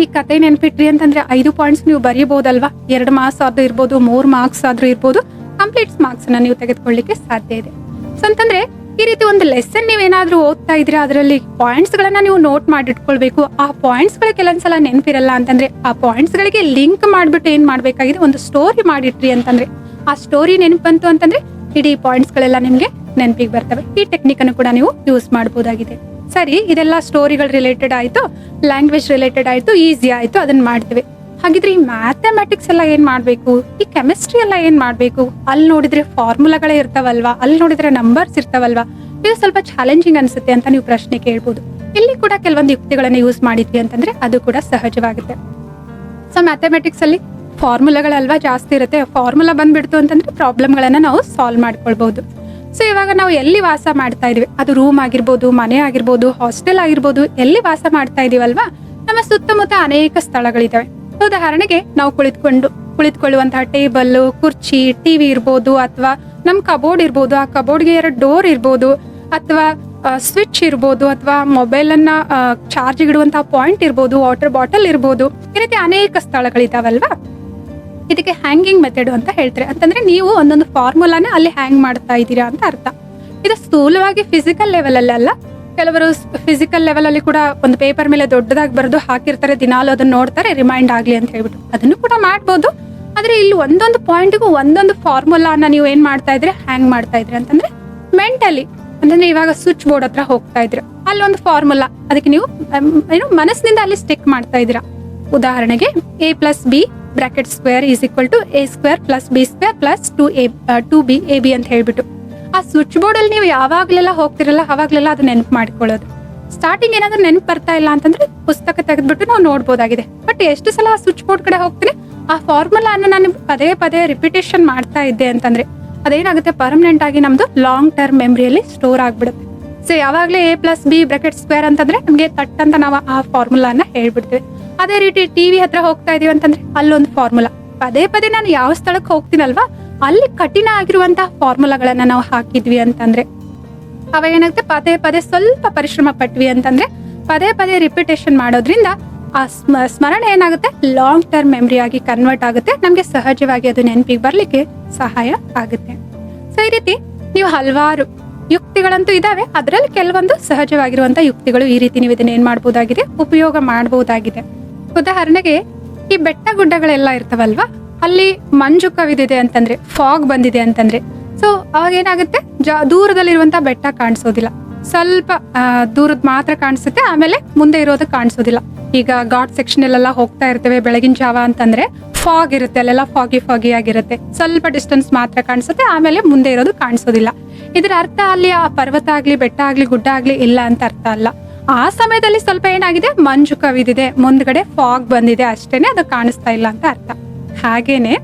[SPEAKER 1] ಈ ಕತೆ ನೆನ್ಪಿಟ್ರಿ ಅಂತಂದ್ರೆ 5 ಪಾಯಿಂಟ್ಸ್ ನೀವು ಬರೀಬಹುದಲ್ವಾ. 2 ಮಾರ್ಕ್ಸ್ ಆದ್ರೂ ಇರ್ಬೋದು, 3 ಮಾರ್ಕ್ಸ್ ಆದ್ರೂ ಇರ್ಬೋದು, ಕಂಪ್ಲೀಟ್ ಮಾರ್ಕ್ಸ್ ಅನ್ನ ನೀವು ತೆಗೆದುಕೊಳ್ಳಿಕ್ಕೆ ಸಾಧ್ಯ ಇದೆ. ಸೊ ಅಂತಂದ್ರೆ ಈ ರೀತಿ ಒಂದು ಲೆಸನ್ ನೀವೇನಾದ್ರೂ ಓದ್ತಾ ಇದ್ರೆ ಅದರಲ್ಲಿ ಪಾಯಿಂಟ್ಸ್ ಗಳನ್ನ ನೀವು ನೋಟ್ ಮಾಡಿಟ್ಕೊಳ್ಬೇಕು. ಆ ಪಾಯಿಂಟ್ಸ್ ಗಳು ಕೆಲವೊಂದ್ಸಲ ನೆನಪಿರಲ್ಲ ಅಂತಂದ್ರೆ ಆ ಪಾಯಿಂಟ್ಸ್ ಗಳಿಗೆ ಲಿಂಕ್ ಮಾಡ್ಬಿಟ್ಟು ಏನ್ ಮಾಡ್ಬೇಕಾಗಿದೆ, ಒಂದು ಸ್ಟೋರಿ ಮಾಡಿಟ್ರಿ ಅಂತಂದ್ರೆ ಆ ಸ್ಟೋರಿ ನೆನಪು ಬಂತು ಅಂತಂದ್ರೆ ಇಡೀ ಪಾಯಿಂಟ್ಸ್ ಗಳೆಲ್ಲ ನಿಮ್ಗೆ ನೆನಪಿಗೆ ಬರ್ತವೆ. ಈ ಟೆಕ್ನಿಕ್ ಅನ್ನು ಕೂಡ ನೀವು ಯೂಸ್ ಮಾಡಬಹುದಾಗಿದೆ. ಸರಿ, ಇದೆಲ್ಲ ಸ್ಟೋರಿಗಳು ರಿಲೇಟೆಡ್ ಆಯ್ತು, ಲ್ಯಾಂಗ್ವೇಜ್ ರಿಲೇಟೆಡ್ ಆಯ್ತು, ಈಸಿ ಆಯ್ತು, ಅದನ್ನ ಮಾಡ್ತೀವಿ. ಹಾಗಿದ್ರೆ ಈ ಮ್ಯಾಥಮೆಟಿಕ್ಸ್ ಎಲ್ಲ ಏನ್ ಮಾಡ್ಬೇಕು, ಈ ಕೆಮಿಸ್ಟ್ರಿ ಎಲ್ಲ ಏನ್ ಮಾಡ್ಬೇಕು? ಅಲ್ಲಿ ನೋಡಿದ್ರೆ ಫಾರ್ಮುಲಾಗಳೇ ಇರ್ತಾವಲ್ವಾ, ಅಲ್ಲಿ ನೋಡಿದ್ರೆ ನಂಬರ್ಸ್ ಇರ್ತಾವಲ್ವಾ, ಇದು ಸ್ವಲ್ಪ ಚಾಲೆಂಜಿಂಗ್ ಅನ್ಸುತ್ತೆ ಅಂತ ನೀವು ಪ್ರಶ್ನೆ ಕೇಳ್ಬೋದು. ಇಲ್ಲಿ ಕೂಡ ಕೆಲವೊಂದು ಯುಕ್ತಿಗಳನ್ನ ಯೂಸ್ ಮಾಡಿದ್ವಿ ಅಂತಂದ್ರೆ ಅದು ಕೂಡ ಸಹಜವಾಗುತ್ತೆ. ಸೊ ಮ್ಯಾಥಮೆಟಿಕ್ಸ್ ಅಲ್ಲಿ ಫಾರ್ಮುಲಾಗಳಲ್ವಾ ಜಾಸ್ತಿ ಇರುತ್ತೆ. ಫಾರ್ಮುಲಾ ಬಂದ್ಬಿಡ್ತು ಅಂತಂದ್ರೆ ಪ್ರಾಬ್ಲಮ್ಗಳನ್ನ ನಾವು ಸಾಲ್ವ್ ಮಾಡ್ಕೊಳ್ಬಹುದು. ಸೊ ಇವಾಗ ನಾವು ಎಲ್ಲಿ ವಾಸ ಮಾಡ್ತಾ ಇದೀವಿ, ಅದು ರೂಮ್ ಆಗಿರ್ಬೋದು, ಮನೆ ಆಗಿರ್ಬೋದು, ಹಾಸ್ಟೆಲ್ ಆಗಿರ್ಬೋದು, ಎಲ್ಲಿ ವಾಸ ಮಾಡ್ತಾ ಇದೀವಲ್ವಾ, ನಮ್ಮ ಸುತ್ತಮುತ್ತ ಅನೇಕ ಸ್ಥಳಗಳಿದಾವೆ. ಉದಾಹರಣೆಗೆ ನಾವು ಕುಳಿತುಕೊಳ್ಳುವಂತಹ ಟೇಬಲ್, ಕುರ್ಚಿ, ಟಿವಿ ಇರ್ಬೋದು, ಅಥವಾ ನಮ್ ಕಬೋರ್ಡ್ ಇರ್ಬೋದು, ಆ ಕಬೋರ್ಡ್ಗೆ 2 ಡೋರ್ ಇರ್ಬೋದು, ಅಥವಾ ಸ್ವಿಚ್ ಇರ್ಬೋದು, ಅಥವಾ ಮೊಬೈಲ್ ಅನ್ನ ಚಾರ್ಜ್ ಇಡುವಂತಹ ಪಾಯಿಂಟ್ ಇರ್ಬೋದು, ವಾಟರ್ ಬಾಟಲ್ ಇರ್ಬೋದು. ಈ ರೀತಿ ಅನೇಕ ಸ್ಥಳಗಳಿದಾವಲ್ವಾ. ಇದಕ್ಕೆ ಹ್ಯಾಂಗಿಂಗ್ ಮೆಥಡ್ ಅಂತ ಹೇಳ್ತಾರೆ. ಅಂತಂದ್ರೆ ನೀವು ಒಂದೊಂದು ಫಾರ್ಮುಲಾನ ಅಲ್ಲಿ ಹ್ಯಾಂಗ್ ಮಾಡ್ತಾ ಇದ್ದೀರಾ ಅಂತ ಅರ್ಥ. ಇದು ಸ್ಥೂಲವಾಗಿ ಫಿಸಿಕಲ್ ಲೆವೆಲ್ ಅಲ್ಲಿ ಅಲ್ಲ, ಕೆಲವರು ಫಿಸಿಕಲ್ ಲೆವೆಲ್ ಅಲ್ಲಿ ಕೂಡ ಒಂದು ಪೇಪರ್ ಮೇಲೆ ದೊಡ್ಡದಾಗಿ ಬರೆದು ಹಾಕಿರ್ತಾರೆ, ದಿನಾಲು ಅದನ್ನ ನೋಡ್ತಾರೆ ರಿಮೈಂಡ್ ಆಗ್ಲಿ ಅಂತ ಹೇಳ್ಬಿಟ್ಟು. ಅದನ್ನು ಕೂಡ ಮಾಡ್ಬೋದು. ಆದ್ರೆ ಇಲ್ಲಿ ಒಂದೊಂದು ಪಾಯಿಂಟ್ಗೂ ಒಂದೊಂದು ಫಾರ್ಮುಲಾನ ನೀವು ಏನ್ ಮಾಡ್ತಾ ಇದ್ರೆ ಹ್ಯಾಂಗ್ ಮಾಡ್ತಾ ಇದ್ರಿ ಅಂತಂದ್ರೆ ಮೆಂಟಲಿ. ಅಂತಂದ್ರೆ ಇವಾಗ ಸ್ವಿಚ್ ಬೋರ್ಡ್ ಹತ್ರ ಹೋಗ್ತಾ ಇದ್ರೆ ಅಲ್ಲೊಂದು ಫಾರ್ಮುಲಾ, ಅದಕ್ಕೆ ನೀವು ಏನು ಮನಸ್ಸಿನಿಂದ ಅಲ್ಲಿ ಸ್ಟಿಕ್ ಮಾಡ್ತಾ ಇದ್ದೀರಾ. ಉದಾಹರಣೆಗೆ a+b bracket square is equal to a square plus b square plus 2ab ಅಂತ ಹೇಳ್ಬಿಟ್ಟು ಆ ಸ್ವಿಚ್ ಬೋರ್ಡ್ ಅಲ್ಲಿ ನೀವು ಯಾವಾಗ್ಲೆಲ್ಲ ಹೋಗ್ತಿರಲ್ಲ ಅವಾಗ್ಲೆಲ್ಲ ಅದು ನೆನಪು ಮಾಡ್ಕೊಳ್ಳೋದು. ಸ್ಟಾರ್ಟಿಂಗ್ ಏನಾದ್ರೂ ನೆನಪು ಬರ್ತಾ ಇಲ್ಲ ಅಂತಂದ್ರೆ ಪುಸ್ತಕ ತೆಗೆದ್ಬಿಟ್ಟು ನಾವು ನೋಡ್ಬೋದಾಗಿದೆ. ಬಟ್ ಎಷ್ಟು ಸಲ ಆ ಸ್ವಿಚ್ ಬೋರ್ಡ್ ಕಡೆ ಹೋಗ್ತೀನಿ, ಆ ಫಾರ್ಮುಲಾ ಅನ್ನ ನಾನು ಪದೇ ಪದೇ ರಿಪಿಟೇಷನ್ ಮಾಡ್ತಾ ಇದ್ದೆ ಅಂತಂದ್ರೆ ಅದೇನಾಗುತ್ತೆ, ಪರ್ಮನೆಂಟ್ ಆಗಿ ನಮ್ದು ಲಾಂಗ್ ಟರ್ಮ್ ಮೆಮರಿಯಲ್ಲಿ ಸ್ಟೋರ್ ಆಗ್ಬಿಡುತ್ತೆ. ಸೊ ಯಾವಾಗ್ಲೇ a+b ಬ್ರಾಕೆಟ್ ಸ್ಕ್ವೇರ್ ಅಂತಂದ್ರೆ ನಮ್ಗೆ ತಟ್ ಅಂತ ನಾವು ಆ ಫಾರ್ಮುಲಾನ ಹೇಳ್ಬಿಡ್ತೇವೆ. ಅದೇ ರೀತಿ ಟಿವಿ ಹತ್ರ ಹೋಗ್ತಾ ಇದೀವಿ ಅಂತಂದ್ರೆ ಅಲ್ಲೊಂದು ಫಾರ್ಮುಲಾ. ಪದೇ ಪದೇ ನಾನು ಯಾವ ಸ್ಥಳಕ್ಕೆ ಹೋಗ್ತೀನಲ್ವಾ ಅಲ್ಲಿ ಕಠಿಣ ಆಗಿರುವಂತಹ ಫಾರ್ಮುಲಾಗಳನ್ನ ನಾವು ಹಾಕಿದ್ವಿ ಅಂತಂದ್ರೆ ಅವ ಏನಾಗುತ್ತೆ, ಪದೇ ಪದೇ ಸ್ವಲ್ಪ ಪರಿಶ್ರಮ ಪಟ್ವಿ ಅಂತಂದ್ರೆ ಪದೇ ಪದೇ ರಿಪಿಟೇಷನ್ ಮಾಡೋದ್ರಿಂದ ಆ ಸ್ಮರಣೆ ಏನಾಗುತ್ತೆ, ಲಾಂಗ್ ಟರ್ಮ್ ಮೆಮರಿ ಆಗಿ ಕನ್ವರ್ಟ್ ಆಗುತ್ತೆ. ನಮ್ಗೆ ಸಹಜವಾಗಿ ಅದು ನೆನಪಿಗೆ ಬರ್ಲಿಕ್ಕೆ ಸಹಾಯ ಆಗುತ್ತೆ. ಸೊ ಈ ರೀತಿ ನೀವು ಹಲವಾರು ಯುಕ್ತಿಗಳಂತೂ ಇದಾವೆ, ಅದರಲ್ಲಿ ಕೆಲವೊಂದು ಸಹಜವಾಗಿರುವಂತ ಯುಕ್ತಿಗಳು. ಈ ರೀತಿ ನೀವು ಇದನ್ನ ಏನ್ ಮಾಡಬಹುದಾಗಿದೆ, ಉಪಯೋಗ ಮಾಡಬಹುದಾಗಿದೆ. ಉದಾಹರಣೆಗೆ ಈ ಬೆಟ್ಟ ಗುಡ್ಡಗಳೆಲ್ಲ ಇರ್ತಾವಲ್ವಾ, ಅಲ್ಲಿ ಮಂಜು ಕವಿದಿದೆ ಅಂತಂದ್ರೆ, ಫಾಗ್ ಬಂದಿದೆ ಅಂತಂದ್ರೆ, ಸೊ ಅವಾಗ ಏನಾಗುತ್ತೆ, ದೂರದಲ್ಲಿರುವಂತ ಬೆಟ್ಟ ಕಾಣಿಸೋದಿಲ್ಲ, ಸ್ವಲ್ಪ ದೂರದ ಮಾತ್ರ ಕಾಣಿಸುತ್ತೆ, ಆಮೇಲೆ ಮುಂದೆ ಇರೋದು ಕಾಣಿಸೋದಿಲ್ಲ. ಈಗ ಘಾಟ್ ಸೆಕ್ಷನ್ ಅಲ್ಲೆಲ್ಲ ಹೋಗ್ತಾ ಇರ್ತೇವೆ ಬೆಳಗಿನ ಜಾವ ಅಂತಂದ್ರೆ ಫಾಗ್ ಇರುತ್ತೆ, ಅಲ್ಲೆಲ್ಲ ಫಾಗಿ ಆಗಿರುತ್ತೆ, ಸ್ವಲ್ಪ ಡಿಸ್ಟೆನ್ಸ್ ಮಾತ್ರ ಕಾಣಿಸುತ್ತೆ, ಆಮೇಲೆ ಮುಂದೆ ಇರೋದು ಕಾಣಿಸೋದಿಲ್ಲ. ಇದರ ಅರ್ಥ ಅಲ್ಲಿ ಆ ಪರ್ವತ ಆಗ್ಲಿ, ಬೆಟ್ಟ ಆಗ್ಲಿ, ಗುಡ್ಡ ಆಗ್ಲಿ ಇಲ್ಲ ಅಂತ ಅರ್ಥ ಅಲ್ಲ. ಆ ಸಮಯದಲ್ಲಿ ಸ್ವಲ್ಪ ಏನಾಗಿದೆ, ಮಂಜು ಕವಿದಿದೆ, ಮುಂದ್ಗಡೆ ಫಾಗ್ ಬಂದಿದೆ ಅಷ್ಟೇನೆ, ಅದು ಕಾಣಿಸ್ತಾ ಇಲ್ಲ ಅಂತ ಅರ್ಥ. ಹಾಗೇನೆ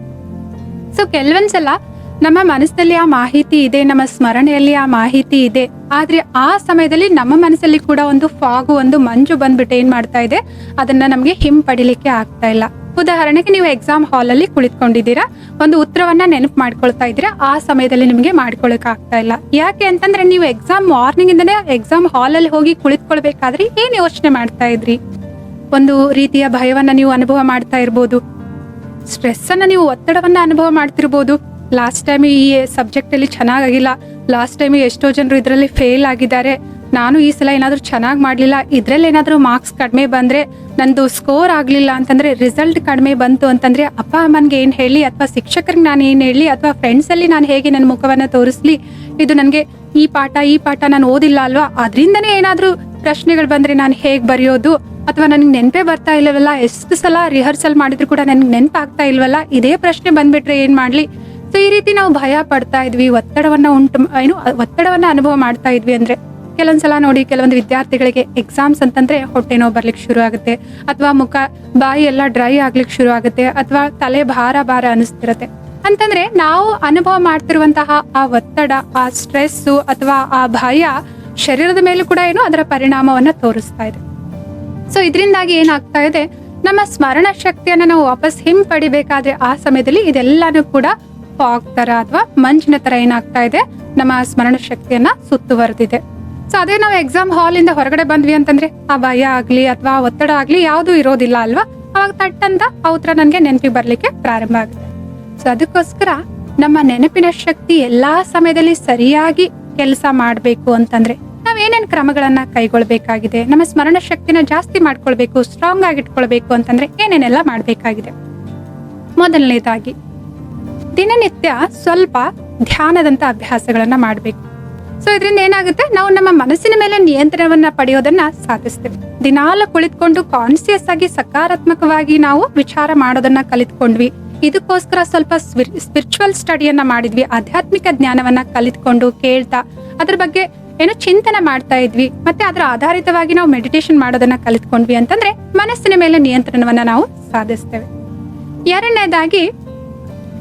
[SPEAKER 1] ಸೊ ಕೆಲವೊಂದ್ಸಲ ನಮ್ಮ ಮನಸ್ಸಲ್ಲಿ ಆ ಮಾಹಿತಿ ಇದೆ, ನಮ್ಮ ಸ್ಮರಣೆಯಲ್ಲಿ ಆ ಮಾಹಿತಿ ಇದೆ, ಆದ್ರೆ ಆ ಸಮಯದಲ್ಲಿ ನಮ್ಮ ಮನಸ್ಸಲ್ಲಿ ಕೂಡ ಒಂದು ಫಾಗು, ಒಂದು ಮಂಜು ಬಂದ್ಬಿಟ್ಟು ಏನ್ ಮಾಡ್ತಾ ಇದೆ, ಅದನ್ನ ನಮ್ಗೆ ಹಿಂಪಡಿಲಿಕ್ಕೆ ಆಗ್ತಾ ಇಲ್ಲ. ಉದಾಹರಣೆಗೆ ನೀವು ಎಕ್ಸಾಮ್ ಹಾಲ್ ಅಲ್ಲಿ ಕುಳಿತುಕೊಂಡಿದ್ದೀರಾ, ಒಂದು ಉತ್ತರವನ್ನ ನೆನಪು ಮಾಡ್ಕೊಳ್ತಾ ಇದ್ದೀರಾ, ಆ ಸಮಯದಲ್ಲಿ ನಿಮ್ಗೆ ಮಾಡ್ಕೊಳಕ್ ಆಗ್ತಾ ಇಲ್ಲ. ಯಾಕೆ ಅಂತಂದ್ರೆ ನೀವು ಎಕ್ಸಾಮ್ ಮಾರ್ನಿಂಗ್ ಇಂದನೇ ಎಕ್ಸಾಮ್ ಹಾಲ್ ಅಲ್ಲಿ ಹೋಗಿ ಕುಳಿತುಕೊಳ್ಬೇಕಾದ್ರೆ ಏನ್ ಯೋಚನೆ ಮಾಡ್ತಾ ಇದ್ರಿ, ಒಂದು ರೀತಿಯ ಭಯವನ್ನ ನೀವು ಅನುಭವ ಮಾಡ್ತಾ ಇರ್ಬೋದು, ಸ್ಟ್ರೆಸ್ ಅನ್ನ ನೀವು ಒತ್ತಡವನ್ನ ಅನುಭವ ಮಾಡ್ತಿರ್ಬೋದು. ಲಾಸ್ಟ್ ಟೈಮ್ ಈ ಸಬ್ಜೆಕ್ಟ್ ಅಲ್ಲಿ ಚೆನ್ನಾಗಿಲ್ಲ, ಲಾಸ್ಟ್ ಟೈಮ್ ಎಷ್ಟೋ ಜನರು ಇದರಲ್ಲಿ ಫೇಲ್ ಆಗಿದ್ದಾರೆ, ನಾನು ಈ ಸಲ ಏನಾದ್ರೂ ಚೆನ್ನಾಗಿ ಮಾಡ್ಲಿಲ್ಲ, ಇದ್ರಲ್ಲಿ ಏನಾದ್ರೂ ಮಾರ್ಕ್ಸ್ ಕಡಿಮೆ ಬಂದ್ರೆ, ನಂದು ಸ್ಕೋರ್ ಆಗ್ಲಿಲ್ಲ ಅಂತಂದ್ರೆ, ರಿಸಲ್ಟ್ ಕಡಿಮೆ ಬಂತು ಅಂತಂದ್ರೆ ಅಪ್ಪ ಅಮ್ಮನ್ಗೆ ಏನ್ ಹೇಳಿ, ಅಥವಾ ಶಿಕ್ಷಕರಿಗೆ ನಾನು ಏನ್ ಹೇಳಿ, ಅಥವಾ ಫ್ರೆಂಡ್ಸ್ ಅಲ್ಲಿ ನಾನು ಹೇಗೆ ನನ್ನ ಮುಖವನ್ನ ತೋರಿಸ್ಲಿ, ಇದು ನನ್ಗೆ ಈ ಪಾಠ ನಾನು ಓದಿಲ್ಲ ಅಲ್ವಾ, ಅದರಿಂದನೇ ಏನಾದ್ರೂ ಪ್ರಶ್ನೆಗಳು ಬಂದ್ರೆ ನಾನು ಹೇಗ್ ಬರೆಯೋದು, ಅಥವಾ ನನಗೆ ನೆನಪೇ ಬರ್ತಾ ಇಲ್ಲವಲ್ಲ, ಎಷ್ಟು ಸಲ ರಿಹರ್ಸಲ್ ಮಾಡಿದ್ರು ಕೂಡ ನನ್ಗೆ ನೆನಪಾಗ್ತಾ ಇಲ್ವಲ್ಲ, ಇದೇ ಪ್ರಶ್ನೆ ಬಂದ್ಬಿಟ್ರೆ ಏನ್ ಮಾಡ್ಲಿ. ಸೊ ಈ ರೀತಿ ನಾವು ಭಯ ಪಡ್ತಾ ಇದ್ವಿ, ಒತ್ತಡವನ್ನ ಅನುಭವ ಮಾಡ್ತಾ ಇದ್ವಿ ಅಂದ್ರೆ ಕೆಲವೊಂದ್ಸಲ ನೋಡಿ, ಕೆಲವೊಂದು ವಿದ್ಯಾರ್ಥಿಗಳಿಗೆ ಎಕ್ಸಾಮ್ಸ್ ಅಂತಂದ್ರೆ ಹೊಟ್ಟೆ ನೋವು ಬರ್ಲಿಕ್ಕೆ ಶುರು ಆಗುತ್ತೆ, ಅಥವಾ ಬಾಯಿ ಎಲ್ಲ ಡ್ರೈ ಆಗ್ಲಿಕ್ಕೆ ಶುರು ಆಗುತ್ತೆ, ಅಥವಾ ತಲೆ ಭಾರ ಅನಿಸ್ತಿರತ್ತೆ. ಅಂತಂದ್ರೆ ನಾವು ಅನುಭವ ಮಾಡ್ತಿರುವಂತಹ ಆ ಒತ್ತಡ, ಆ ಸ್ಟ್ರೆಸ್ಸು ಅಥವಾ ಆ ಭಯ ಶರೀರದ ಮೇಲೂ ಕೂಡ ಅದರ ಪರಿಣಾಮವನ್ನ ತೋರಿಸ್ತಾ ಇದೆ. ಸೊ ಇದರಿಂದಾಗಿ ಏನಾಗ್ತಾ ಇದೆ, ನಮ್ಮ ಸ್ಮರಣ ಶಕ್ತಿಯನ್ನ ನಾವು ವಾಪಸ್ ಹಿಂಪಡಿಬೇಕಾದ್ರೆ ಆ ಸಮಯದಲ್ಲಿ ಇದೆಲ್ಲಾನು ಕೂಡ ಫಾಗ್ ತರ ಅಥವಾ ಮಂಜಿನ ತರ ಏನಾಗ್ತಾ ಇದೆ, ನಮ್ಮ ಸ್ಮರಣ ಶಕ್ತಿಯನ್ನ ಸುತ್ತುವರೆದಿದೆ. ಸೊ ಅದೇ ನಾವು ಎಕ್ಸಾಮ್ ಹಾಲ್ ಇಂದ ಹೊರಗಡೆ ಬಂದ್ವಿ ಅಂತಂದ್ರೆ ಆ ಭಯ ಆಗ್ಲಿ ಅಥವಾ ಒತ್ತಡ ಆಗ್ಲಿ ಯಾವ್ದು ಇರೋದಿಲ್ಲ ಅಲ್ವಾ. ಅವಾಗ ತಟ್ಟಂತ ಆ ಉತ್ತರ ನನ್ಗೆ ನೆನಪಿಗೆ ಬರ್ಲಿಕ್ಕೆ ಪ್ರಾರಂಭ ಆಗುತ್ತೆ. ಸೊ ಅದಕ್ಕೋಸ್ಕರ ನಮ್ಮ ನೆನಪಿನ ಶಕ್ತಿ ಎಲ್ಲಾ ಸಮಯದಲ್ಲಿ ಸರಿಯಾಗಿ ಕೆಲಸ ಮಾಡ್ಬೇಕು ಅಂತಂದ್ರೆ ನಾವೇನೇನ್ ಕ್ರಮಗಳನ್ನ ಕೈಗೊಳ್ಬೇಕಾಗಿದೆ, ನಮ್ಮ ಸ್ಮರಣ ಶಕ್ತಿನ ಜಾಸ್ತಿ ಮಾಡ್ಕೊಳ್ಬೇಕು, ಸ್ಟ್ರಾಂಗ್ ಆಗಿ ಇಟ್ಕೊಳ್ಬೇಕು ಅಂತಂದ್ರೆ ಏನೇನೆಲ್ಲ ಮಾಡ್ಬೇಕಾಗಿದೆ. ಮೊದಲನೇದಾಗಿ ದಿನನಿತ್ಯ ಸ್ವಲ್ಪ ಧ್ಯಾನದಂತ ಅಭ್ಯಾಸಗಳನ್ನ ಮಾಡ್ಬೇಕು. ಸೊ ಇದರಿಂದ ಏನಾಗುತ್ತೆ, ನಾವು ನಮ್ಮ ಮನಸ್ಸಿನ ಮೇಲೆ ನಿಯಂತ್ರಣವನ್ನ ಪಡೆಯೋದನ್ನ ಸಾಧಿಸ್ತೇವೆ. ದಿನಾಲು ಕುಳಿತುಕೊಂಡು ಕಾನ್ಸಿಯಸ್ ಆಗಿ ಸಕಾರಾತ್ಮಕವಾಗಿ ನಾವು ವಿಚಾರ ಮಾಡೋದನ್ನ ಕಲಿತ್ಕೊಂಡ್ವಿ. ಇದಕ್ಕೋಸ್ಕರ ಸ್ವಲ್ಪ ಸ್ಪಿರಿಚುವಲ್ ಸ್ಟಡಿಯನ್ನ ಮಾಡಿದ್ವಿ. ಆಧ್ಯಾತ್ಮಿಕ ಜ್ಞಾನವನ್ನ ಕಲಿತ್ಕೊಂಡು ಕೇಳ್ತಾ ಅದ್ರ ಬಗ್ಗೆ ಚಿಂತನೆ ಮಾಡ್ತಾ ಇದ್ವಿ. ಮತ್ತೆ ಅದರ ಆಧಾರಿತವಾಗಿ ನಾವು ಮೆಡಿಟೇಷನ್ ಮಾಡೋದನ್ನ ಕಲಿತ್ಕೊಂಡ್ವಿ ಅಂತಂದ್ರೆ ಮನಸ್ಸಿನ ಮೇಲೆ ನಿಯಂತ್ರಣವನ್ನ ನಾವು ಸಾಧಿಸ್ತೇವೆ. ಎರಡನೇದಾಗಿ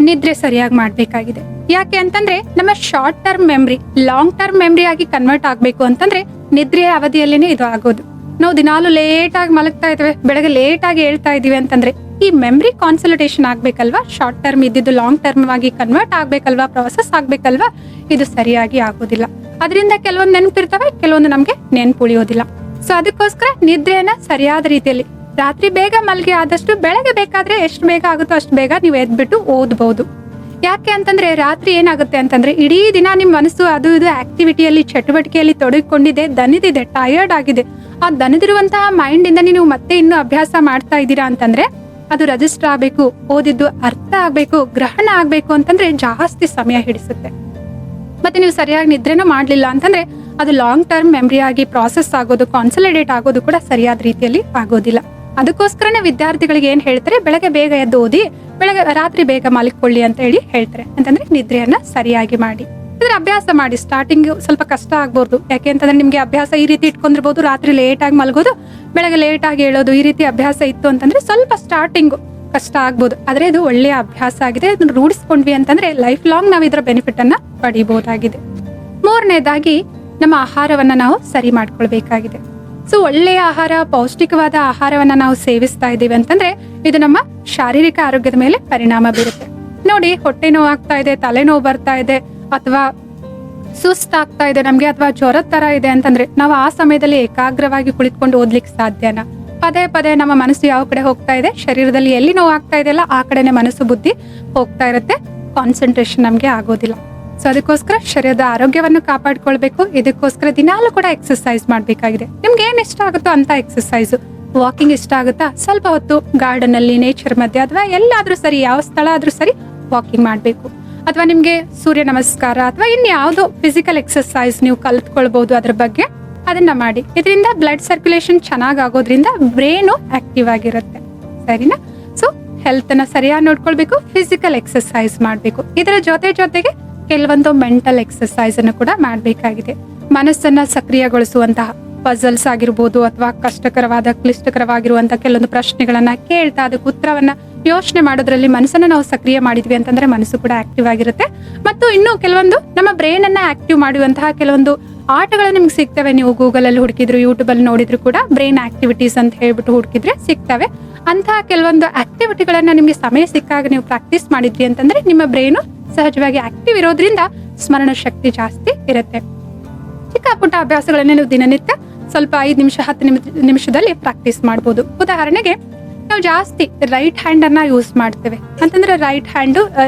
[SPEAKER 1] ನಿದ್ರೆ ಸರಿಯಾಗಿ ಮಾಡ್ಬೇಕಾಗಿದೆ. ಯಾಕೆ ಅಂತಂದ್ರೆ ನಮ್ಮ short term memory long term memory ಆಗಿ ಕನ್ವರ್ಟ್ ಆಗ್ಬೇಕು ಅಂತಂದ್ರೆ ನಿದ್ರೆಯ ಅವಧಿಯಲ್ಲೇನೆ ಇದು ಆಗೋದು. ನಾವು ದಿನಾಲು ಲೇಟ್ ಆಗಿ ಮಲಗ್ತಾ ಇದ್ದೇವೆ, ಬೆಳಗ್ಗೆ ಲೇಟ್ ಆಗಿ ಹೇಳ್ತಾ ಇದೀವಿ ಅಂತಂದ್ರೆ ಈ ಮೆಮರಿ ಕಾನ್ಸಂಟ್ರೇಷನ್ ಆಗ್ಬೇಕಲ್ವಾ, ಶಾರ್ಟ್ ಟರ್ಮ್ ಇದ್ದಿದ್ದು ಲಾಂಗ್ ಟರ್ಮ್ ಆಗಿ ಕನ್ವರ್ಟ್ ಆಗ್ಬೇಕಲ್ವಾ, ಪ್ರಾಸೆಸ್ ಆಗ್ಬೇಕಲ್ವಾ, ಇದು ಸರಿಯಾಗಿ ಆಗೋದಿಲ್ಲ. ಅದರಿಂದ ಕೆಲವೊಂದು ನೆನಪಿರ್ತವೆ, ಕೆಲವೊಂದು ನಮ್ಗೆ ನೆನಪು ಉಳಿಯೋದಿಲ್ಲ. ಸೊ ಅದಕ್ಕೋಸ್ಕರ ನಿದ್ರೆಯನ್ನ ಸರಿಯಾದ ರೀತಿಯಲ್ಲಿ ರಾತ್ರಿ ಬೇಗ ಮಲ್ಗೆ ಆದಷ್ಟು ಬೆಳಗ್ಗೆ ಬೇಕಾದ್ರೆ ಎಷ್ಟು ಬೇಗ ಆಗುತ್ತೋ ಅಷ್ಟು ಬೇಗ ನೀವು ಎದ್ಬಿಟ್ಟು ಓದ್ಬಹುದು. ಯಾಕೆ ಅಂತಂದ್ರೆ ರಾತ್ರಿ ಏನಾಗುತ್ತೆ ಅಂತಂದ್ರೆ ಇಡೀ ದಿನ ನಿಮ್ ಮನಸ್ಸು ಅದು ಇದು ಆಕ್ಟಿವಿಟಿಯಲ್ಲಿ ಚಟುವಟಿಕೆಯಲ್ಲಿ ತೊಡಗಿಕೊಂಡಿದೆ, ದಣಿದಿದೆ, ಟಯರ್ಡ್ ಆಗಿದೆ. ಆ ದಣಿದಿರುವಂತಹ ಮೈಂಡ್ ಇಂದ ನೀವು ಮತ್ತೆ ಇನ್ನು ಅಭ್ಯಾಸ ಮಾಡ್ತಾ ಇದ್ದೀರಾ ಅಂತಂದ್ರೆ ಅದು ರಿಜಿಸ್ಟರ್ ಆಗ್ಬೇಕು, ಓದಿದ್ದು ಅರ್ಥ ಆಗ್ಬೇಕು, ಗ್ರಹಣ ಆಗ್ಬೇಕು ಅಂತಂದ್ರೆ ಜಾಸ್ತಿ ಸಮಯ ಹಿಡಿಸುತ್ತೆ. ಮತ್ತೆ ನೀವು ಸರಿಯಾಗಿ ನಿದ್ರೆನೂ ಮಾಡ್ಲಿಲ್ಲ ಅಂತಂದ್ರೆ ಅದು ಲಾಂಗ್ ಟರ್ಮ್ ಮೆಮರಿ ಆಗಿ ಪ್ರಾಸೆಸ್ ಆಗೋದು, ಕಾನ್ಸಲಿಡೇಟ್ ಆಗೋದು ಕೂಡ ಸರಿಯಾದ ರೀತಿಯಲ್ಲಿ ಆಗೋದಿಲ್ಲ. ಅದಕ್ಕೋಸ್ಕರನೇ ವಿದ್ಯಾರ್ಥಿಗಳಿಗೆ ಏನ್ ಹೇಳ್ತಾರೆ, ಬೆಳಗ್ಗೆ ಬೇಗ ಎದ್ದು ಓದಿ, ಬೆಳಗ್ಗೆ ರಾತ್ರಿ ಬೇಗ ಮಲ್ಕೊಳ್ಳಿ ಅಂತ ಹೇಳಿ ಹೇಳ್ತಾರೆ. ಅಂತಂದ್ರೆ ನಿದ್ರೆಯನ್ನ ಸರಿಯಾಗಿ ಮಾಡಿ, ಇದ್ರ ಅಭ್ಯಾಸ ಮಾಡಿ. ಸ್ಟಾರ್ಟಿಂಗ್ ಸ್ವಲ್ಪ ಕಷ್ಟ ಆಗ್ಬೋದು, ಯಾಕೆ ಅಂತಂದ್ರೆ ನಿಮ್ಗೆ ಅಭ್ಯಾಸ ಈ ರೀತಿ ಇಟ್ಕೊಂಡಿರ್ಬೋದು, ರಾತ್ರಿ ಲೇಟ್ ಆಗಿ ಮಲ್ಗೋದು, ಬೆಳಗ್ಗೆ ಲೇಟ್ ಆಗಿ ಹೇಳೋದು, ಈ ರೀತಿ ಅಭ್ಯಾಸ ಇತ್ತು ಅಂತಂದ್ರೆ ಸ್ವಲ್ಪ ಸ್ಟಾರ್ಟಿಂಗ್ ಕಷ್ಟ ಆಗ್ಬೋದು. ಆದ್ರೆ ಇದು ಒಳ್ಳೆಯ ಅಭ್ಯಾಸ ಆಗಿದೆ. ಇದನ್ನ ರೂಢಿಸ್ಕೊಂಡ್ವಿ ಅಂತಂದ್ರೆ ಲೈಫ್ ಲಾಂಗ್ ನಾವು ಇದರ ಬೆನಿಫಿಟ್ ಅನ್ನ ಪಡಿಬಹುದಾಗಿದೆ. ಮೂರನೇದಾಗಿ ನಮ್ಮ ಆಹಾರವನ್ನ ನಾವು ಸರಿ ಮಾಡ್ಕೊಳ್ಬೇಕಾಗಿದೆ. ಸೊ ಒಳ್ಳೆಯ ಆಹಾರ, ಪೌಷ್ಟಿಕವಾದ ಆಹಾರವನ್ನ ನಾವು ಸೇವಿಸ್ತಾ ಇದ್ದೀವಿ ಅಂತಂದ್ರೆ ಇದು ನಮ್ಮ ಶಾರೀರಿಕ ಆರೋಗ್ಯದ ಮೇಲೆ ಪರಿಣಾಮ ಬೀರುತ್ತೆ. ನೋಡಿ, ಹೊಟ್ಟೆ ನೋವು ಆಗ್ತಾ ಇದೆ, ತಲೆನೋವು ಬರ್ತಾ ಇದೆ, ಅಥವಾ ಸುಸ್ತಾಗ್ತಾ ಇದೆ ನಮ್ಗೆ, ಅಥವಾ ಜ್ವರದ ತರ ಇದೆ ಅಂತಂದ್ರೆ ನಾವು ಆ ಸಮಯದಲ್ಲಿ ಏಕಾಗ್ರವಾಗಿ ಕುಳಿತುಕೊಂಡು ಓದ್ಲಿಕ್ಕೆ ಸಾಧ್ಯನಾ? ಪದೇ ಪದೇ ನಮ್ಮ ಮನಸ್ಸು ಯಾವ ಕಡೆ ಹೋಗ್ತಾ ಇದೆ, ಶರೀರದಲ್ಲಿ ಎಲ್ಲಿ ನೋವು ಆಗ್ತಾ ಇದೆಯಲ್ಲ ಆ ಕಡೆನೆ ಮನಸ್ಸು ಬುದ್ಧಿ ಹೋಗ್ತಾ ಇರುತ್ತೆ, ಕಾನ್ಸಂಟ್ರೇಷನ್ ನಮ್ಗೆ ಆಗೋದಿಲ್ಲ. ಸೊ ಅದಕ್ಕೋಸ್ಕರ ಶರೀರದ ಆರೋಗ್ಯವನ್ನು ಕಾಪಾಡ್ಕೊಳ್ಬೇಕು. ಇದಕ್ಕೋಸ್ಕರ ದಿನಾಲೂ ಕೂಡ ಎಕ್ಸರ್ಸೈಸ್ ಮಾಡ್ಬೇಕಾಗಿದೆ. ನಿಮ್ಗೆ ಏನ್ ಇಷ್ಟ ಆಗುತ್ತೋ ಅಂತ ಎಕ್ಸರ್ಸೈಸ್. ವಾಕಿಂಗ್ ಇಷ್ಟ ಆಗುತ್ತಾ, ಸ್ವಲ್ಪ ಹೊತ್ತು ಗಾರ್ಡನ್ ಅಲ್ಲಿ, ನೇಚರ್ ಮಧ್ಯೆ, ಅಥವಾ ಎಲ್ಲಾದ್ರೂ ಸರಿ, ಯಾವ ಸ್ಥಳ ಆದ್ರೂ ಸರಿ ವಾಕಿಂಗ್ ಮಾಡ್ಬೇಕು. ಅಥವಾ ನಿಮ್ಗೆ ಸೂರ್ಯ ನಮಸ್ಕಾರ ಅಥವಾ ಇನ್ಯಾವುದೋ ಫಿಸಿಕಲ್ ಎಕ್ಸರ್ಸೈಸ್ ನೀವು ಕಲ್ತ್ಕೊಳ್ಬಹುದು, ಅದ್ರ ಬಗ್ಗೆ ಅದನ್ನ ಮಾಡಿ. ಇದರಿಂದ ಬ್ಲಡ್ ಸರ್ಕ್ಯುಲೇಷನ್ ಚೆನ್ನಾಗ್ ಆಗೋದ್ರಿಂದ ಬ್ರೈನು ಆಕ್ಟಿವ್ ಆಗಿರುತ್ತೆ. ಸರಿನಾ? ಸೊ ಹೆಲ್ತ್ ನ ಸರಿಯಾಗಿ ನೋಡ್ಕೊಳ್ಬೇಕು, ಫಿಸಿಕಲ್ ಎಕ್ಸರ್ಸೈಸ್ ಮಾಡ್ಬೇಕು. ಇದರ ಜೊತೆಗೆ ಕೆಲವೊಂದು ಮೆಂಟಲ್ ಎಕ್ಸರ್ಸೈಸ್ ಅನ್ನು ಕೂಡ ಮಾಡ್ಬೇಕಾಗಿದೆ. ಮನಸ್ಸನ್ನ ಸಕ್ರಿಯಗೊಳಿಸುವಂತಹ ಪಜಲ್ಸ್ ಆಗಿರ್ಬೋದು, ಅಥವಾ ಕಷ್ಟಕರವಾದ, ಕ್ಲಿಷ್ಟಕರವಾಗಿರುವಂತಹ ಕೆಲವೊಂದು ಪ್ರಶ್ನೆಗಳನ್ನ ಕೇಳ್ತಾ ಅದಕ್ಕೆ ಉತ್ತರವನ್ನ ಯೋಚನೆ ಮಾಡೋದ್ರಲ್ಲಿ ಮನಸ್ಸನ್ನ ನಾವು ಸಕ್ರಿಯ ಮಾಡಿದ್ವಿ ಅಂತಂದ್ರೆ ಮನಸ್ಸು ಕೂಡ ಆಕ್ಟಿವ್ ಆಗಿರುತ್ತೆ. ಮತ್ತು ಇನ್ನು ಕೆಲವೊಂದು ನಮ್ಮ ಬ್ರೈನ್ ಅನ್ನ ಆಕ್ಟಿವ್ ಮಾಡುವಂತಹ ಕೆಲವೊಂದು ಆಟಗಳು ನಿಮ್ಗೆ ಸಿಗ್ತವೆ. ನೀವು ಗೂಗಲ್ ಅಲ್ಲಿ ಹುಡುಕಿದ್ರು, ಯೂಟ್ಯೂಬ್ ಅಲ್ಲಿ ನೋಡಿದ್ರು ಕೂಡ ಬ್ರೈನ್ ಆಕ್ಟಿವಿಟೀಸ್ ಅಂತ ಹೇಳ್ಬಿಟ್ಟು ಹುಡುಕಿದ್ರೆ ಸಿಗ್ತವೆ. ಅಂತಹ ಕೆಲವೊಂದು ಆಕ್ಟಿವಿಟಿಗಳನ್ನ ನಿಮ್ಗೆ ಸಮಯ ಸಿಕ್ಕಾಗ ನೀವು ಪ್ರಾಕ್ಟೀಸ್ ಮಾಡಿದ್ವಿ ಅಂತಂದ್ರೆ ನಿಮ್ಮ ಬ್ರೈನು ಸಹಜವಾಗಿ ಆಕ್ಟಿವ್ ಇರೋದ್ರಿಂದ ಸ್ಮರಣ ಶಕ್ತಿ ಜಾಸ್ತಿ ಇರುತ್ತೆ. ಚಿಕ್ಕ ಪುಟ್ಟ ಅಭ್ಯಾಸಗಳನ್ನ ನೀವು ದಿನನಿತ್ಯ ಸ್ವಲ್ಪ 5 ನಿಮಿಷ 10 ನಿಮಿಷದಲ್ಲಿ ಪ್ರಾಕ್ಟೀಸ್ ಮಾಡ್ಬೋದು. ಉದಾಹರಣೆಗೆ ನಾವು ಜಾಸ್ತಿ ರೈಟ್ ಹ್ಯಾಂಡ್ ಅನ್ನ ಯೂಸ್ ಮಾಡ್ತೇವೆ ಅಂತಂದ್ರೆ right hand,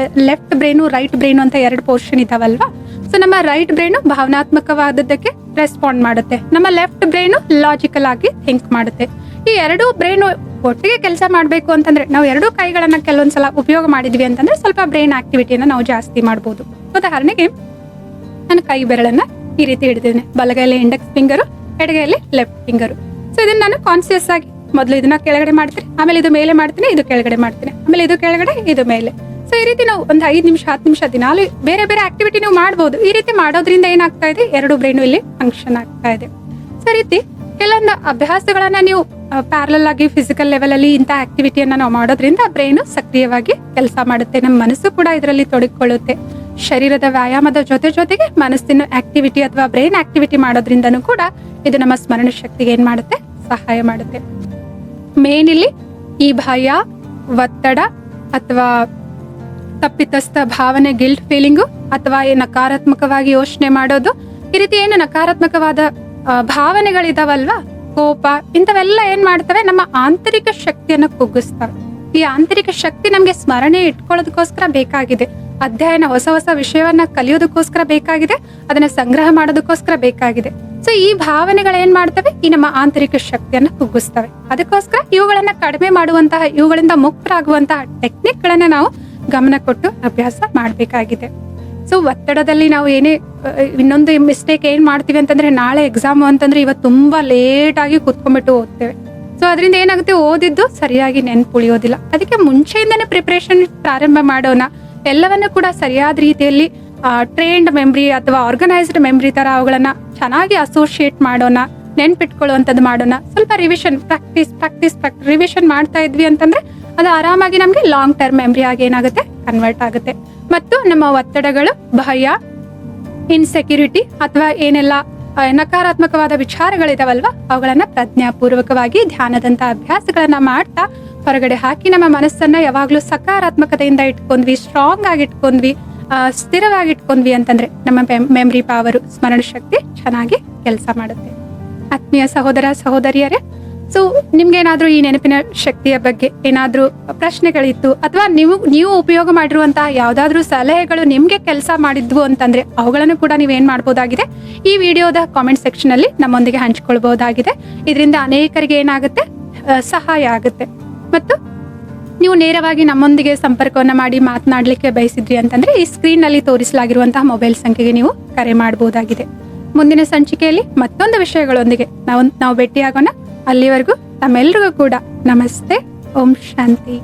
[SPEAKER 1] left brain, right brain ಅಂತ 2 ಪೋರ್ಷನ್ ಇದಾವಲ್ವಾ. ಸೊ ನಮ್ಮ ರೈಟ್ ಬ್ರೈನು ಭಾವನಾತ್ಮಕವಾದದ್ದಕ್ಕೆ ರೆಸ್ಪಾಂಡ್ ಮಾಡುತ್ತೆ, ನಮ್ಮ ಲೆಫ್ಟ್ ಬ್ರೈನು ಲಾಜಿಕಲ್ ಆಗಿ ಥಿಂಕ್ ಮಾಡುತ್ತೆ. ಈ 2 ಬ್ರೈನು ಒಟ್ಟಿಗೆ ಕೆಲಸ ಮಾಡ್ಬೇಕು ಅಂತಂದ್ರೆ ನಾವು 2 ಕೈಗಳನ್ನ ಕೆಲವೊಂದ್ಸಲ ಉಪಯೋಗ ಮಾಡಿದ್ವಿ ಅಂತಂದ್ರೆ ಸ್ವಲ್ಪ ಬ್ರೈನ್ ಆಕ್ಟಿವಿಟಿಯನ್ನ ನಾವು ಜಾಸ್ತಿ ಮಾಡ್ಬೋದು. ಉದಾಹರಣೆಗೆ ನಾನು ಕೈ ಬೆರಳನ್ನ ಈ ರೀತಿ ಹಿಡಿದಿದ್ದೇನೆ, ಬಲಗೈಯಲ್ಲಿ ಇಂಡೆಕ್ಸ್ ಫಿಂಗರು, ಎಡಗೈಯಲ್ಲಿ ಲೆಫ್ಟ್ ಫಿಂಗರು. ಸೊ ಇದನ್ನ ನಾನು ಕಾನ್ಸಿಯಸ್ ಆಗಿ ಮೊದಲು ಇದನ್ನ ಕೆಳಗಡೆ ಮಾಡ್ತೀನಿ, ಆಮೇಲೆ ಇದು ಮೇಲೆ ಮಾಡ್ತೀನಿ, ಇದು ಕೆಳಗಡೆ ಮಾಡ್ತೀನಿ, ಆಮೇಲೆ ಇದು ಕೆಳಗಡೆ, ಇದು ಮೇಲೆ. ಸೊ ಈ ರೀತಿ ನಾವು ಒಂದು 5 ನಿಮಿಷ 10 ನಿಮಿಷ ದಿನಾಲು ಬೇರೆ ಬೇರೆ ಆಕ್ಟಿವಿಟಿ ನೀವು ಮಾಡ್ಬೋದು. ಈ ರೀತಿ ಮಾಡೋದ್ರಿಂದ ಏನಾಗ್ತಾ ಇದೆ, 2 ಬ್ರೈನು ಇಲ್ಲಿ ಫಂಕ್ಷನ್ ಆಗ್ತಾ ಇದೆ. ಸೊ ಈ ರೀತಿ ಕೆಲವೊಂದು ಅಭ್ಯಾಸಗಳನ್ನ ನೀವು ಪ್ಯಾರಲಲ್ ಆಗಿ ಫಿಸಿಕಲ್ ಲೆವೆಲ್ ಅಲ್ಲಿ ಇಂಥ ಆಕ್ಟಿವಿಟಿಯನ್ನ ನಾವು ಮಾಡೋದ್ರಿಂದ ಬ್ರೈನು ಸಕ್ರಿಯವಾಗಿ ಕೆಲಸ ಮಾಡುತ್ತೆ. ನಮ್ಮ ಮನಸ್ಸು ಕೂಡ ಇದರಲ್ಲಿ ತೊಡಗಿಕೊಳ್ಳುತ್ತೆ. ಶರೀರದ ವ್ಯಾಯಾಮದ ಜೊತೆಗೆ ಮನಸ್ಸಿನ ಆಕ್ಟಿವಿಟಿ ಅಥವಾ ಬ್ರೈನ್ ಆಕ್ಟಿವಿಟಿ ಮಾಡೋದ್ರಿಂದನೂ ಕೂಡ ಇದು ನಮ್ಮ ಸ್ಮರಣ ಶಕ್ತಿಗೆ ಏನ್ ಮಾಡುತ್ತೆ, ಸಹಾಯ ಮಾಡುತ್ತೆ. ಮೇನ್ ಇಲ್ಲಿ ಈ ಭಯ, ಒತ್ತಡ ಅಥವಾ ತಪ್ಪಿತಸ್ಥ ಭಾವನೆ, ಗಿಲ್ಟ್ ಫೀಲಿಂಗು ಅಥವಾ ನಕಾರಾತ್ಮಕವಾಗಿ ಯೋಚನೆ ಮಾಡೋದು, ಈ ರೀತಿ ಏನು ನಕಾರಾತ್ಮಕವಾದ ಭಾವನೆಗಳಿದಾವಲ್ವಾ, ಕೋಪ, ಇಂಥವೆಲ್ಲ ಏನ್ ಮಾಡ್ತವೆ, ನಮ್ಮ ಆಂತರಿಕ ಶಕ್ತಿಯನ್ನ ಕುಗ್ಗಿಸ್ತವೆ. ಈ ಆಂತರಿಕ ಶಕ್ತಿ ನಮ್ಗೆ ಸ್ಮರಣೆ ಇಟ್ಕೊಳ್ಳೋದಕ್ಕೋಸ್ಕರ ಬೇಕಾಗಿದೆ. ಅಧ್ಯಯನ, ಹೊಸ ಹೊಸ ವಿಷಯವನ್ನ ಕಲಿಯೋದಕ್ಕೋಸ್ಕರ ಬೇಕಾಗಿದೆ. ಅದನ್ನ ಸಂಗ್ರಹ ಮಾಡೋದಕ್ಕೋಸ್ಕರ ಬೇಕಾಗಿದೆ. ಸೊ ಈ ಭಾವನೆಗಳು ಏನ್ ಮಾಡ್ತವೆ, ಈ ನಮ್ಮ ಆಂತರಿಕ ಶಕ್ತಿಯನ್ನ ಕುಗ್ಗಿಸ್ತವೆ. ಅದಕ್ಕೋಸ್ಕರ ಇವುಗಳನ್ನ ಕಡಿಮೆ ಮಾಡುವಂತಹ, ಇವುಗಳಿಂದ ಮುಕ್ತರಾಗುವಂತಹ ಟೆಕ್ನಿಕ್ ಗಳನ್ನ ನಾವು ಗಮನ ಕೊಟ್ಟು ಅಭ್ಯಾಸ ಮಾಡ್ಬೇಕಾಗಿದೆ. ಸೊ ಒತ್ತಡದಲ್ಲಿ ನಾವು ಏನೇ ಇನ್ನೊಂದು ಮಿಸ್ಟೇಕ್ ಏನ್ ಮಾಡ್ತೀವಿ ಅಂತಂದ್ರೆ, ನಾಳೆ ಎಕ್ಸಾಮ್ ಅಂತಂದ್ರೆ ಇವತ್ತು ತುಂಬಾ ಲೇಟ್ ಆಗಿ ಕುತ್ಕೊಂಡ್ಬಿಟ್ಟು ಓದ್ತೇವೆ. ಸೊ ಅದರಿಂದ ಏನಾಗುತ್ತೆ, ಓದಿದ್ದು ಸರಿಯಾಗಿ ನೆನ್ಪುಳಿಯೋದಿಲ್ಲ. ಅದಕ್ಕೆ ಮುಂಚೆಯಿಂದನೇ ಪ್ರಿಪರೇಷನ್ ಪ್ರಾರಂಭ ಮಾಡೋಣ. ಎಲ್ಲವನ್ನೂ ಕೂಡ ಸರಿಯಾದ ರೀತಿಯಲ್ಲಿ ಟ್ರೈನ್ಡ್ ಮೆಮ್ರಿ ಅಥವಾ ಆರ್ಗನೈಸ್ಡ್ ಮೆಮ್ರಿ ತರ ಅವುಗಳನ್ನ ಚೆನ್ನಾಗಿ ಅಸೋಸಿಯೇಟ್ ಮಾಡೋಣ, ನೆನ್ಪಿಟ್ಕೊಳ್ಳುವಂಥದ್ದು ಮಾಡೋಣ. ಸ್ವಲ್ಪ ರಿವಿಷನ್, ಪ್ರಾಕ್ಟೀಸ್ ರಿವಿಷನ್ ಮಾಡ್ತಾ ಇದ್ವಿ ಅಂತಂದ್ರೆ ಅದು ಆರಾಮಾಗಿ ನಮ್ಗೆ ಲಾಂಗ್ ಟರ್ಮ್ ಮೆಮ್ರಿ ಆಗಿ ಏನಾಗುತ್ತೆ, ಕನ್ವರ್ಟ್ ಆಗುತ್ತೆ. ಮತ್ತು ನಮ್ಮ ಒತ್ತಡಗಳು, ಭಯ, ಇನ್ಸೆಕ್ಯೂರಿಟಿ ಅಥವಾ ಏನೆಲ್ಲ ನಕಾರಾತ್ಮಕವಾದ ವಿಚಾರಗಳಿದಾವಲ್ವಾ, ಅವುಗಳನ್ನ ಪ್ರಜ್ಞಾಪೂರ್ವಕವಾಗಿ ಧ್ಯಾನದಂತ ಅಭ್ಯಾಸಗಳನ್ನ ಮಾಡ್ತಾ ಹೊರಗಡೆ ಹಾಕಿ ನಮ್ಮ ಮನಸ್ಸನ್ನ ಯಾವಾಗ್ಲೂ ಸಕಾರಾತ್ಮಕತೆಯಿಂದ ಇಟ್ಕೊಂಡ್ವಿ, ಸ್ಟ್ರಾಂಗ್ ಆಗಿ ಇಟ್ಕೊಂಡ್ವಿ, ಸ್ಥಿರವಾಗಿ ಇಟ್ಕೊಂಡ್ವಿ ಅಂತಂದ್ರೆ ನಮ್ಮ ಮೆಮ್ರಿ ಪವರು, ಸ್ಮರಣ ಶಕ್ತಿ ಚೆನ್ನಾಗಿ ಕೆಲಸ ಮಾಡುತ್ತೆ. ಆತ್ಮೀಯ ಸಹೋದರ ಸಹೋದರಿಯರೇ, ಸೊ ನಿಮ್ಗೇನಾದ್ರೂ ಈ ನೆನಪಿನ ಶಕ್ತಿಯ ಬಗ್ಗೆ ಏನಾದ್ರೂ ಪ್ರಶ್ನೆಗಳಿತ್ತು ಅಥವಾ ನೀವು ಉಪಯೋಗ ಮಾಡಿರುವಂತಹ ಯಾವ್ದಾದ್ರು ಸಲಹೆಗಳು ನಿಮ್ಗೆ ಕೆಲಸ ಮಾಡಿದ್ವು ಅಂತಂದ್ರೆ ಅವುಗಳನ್ನು ಕೂಡ ನೀವೇನ್ ಮಾಡ್ಬೋದಾಗಿದೆ, ಈ ವಿಡಿಯೋದ ಕಾಮೆಂಟ್ ಸೆಕ್ಷನ್ ಅಲ್ಲಿ ನಮ್ಮೊಂದಿಗೆ ಹಂಚ್ಕೊಳ್ಬಹುದಾಗಿದೆ. ಇದರಿಂದ ಅನೇಕರಿಗೆ ಏನಾಗುತ್ತೆ, ಸಹಾಯ ಆಗುತ್ತೆ. ಮತ್ತು ನೀವು ನೇರವಾಗಿ ನಮ್ಮೊಂದಿಗೆ ಸಂಪರ್ಕವನ್ನ ಮಾಡಿ ಮಾತನಾಡ್ಲಿಕ್ಕೆ ಬಯಸಿದ್ರಿ ಅಂತಂದ್ರೆ ಈ ಸ್ಕ್ರೀನ್ ನಲ್ಲಿ ತೋರಿಸಲಾಗಿರುವಂತಹ ಮೊಬೈಲ್ ಸಂಖ್ಯೆಗೆ ನೀವು ಕರೆ ಮಾಡಬಹುದಾಗಿದೆ. ಮುಂದಿನ ಸಂಚಿಕೆಯಲ್ಲಿ ಮತ್ತೊಂದು ವಿಷಯಗಳೊಂದಿಗೆ ನಾವು ಭೇಟಿಯಾಗೋಣ. ಅಲ್ಲಿವರೆಗೂ ನಮ್ಮೆಲ್ರಿಗೂ ಕೂಡ ನಮಸ್ತೆ. ಓಂ ಶಾಂತಿ.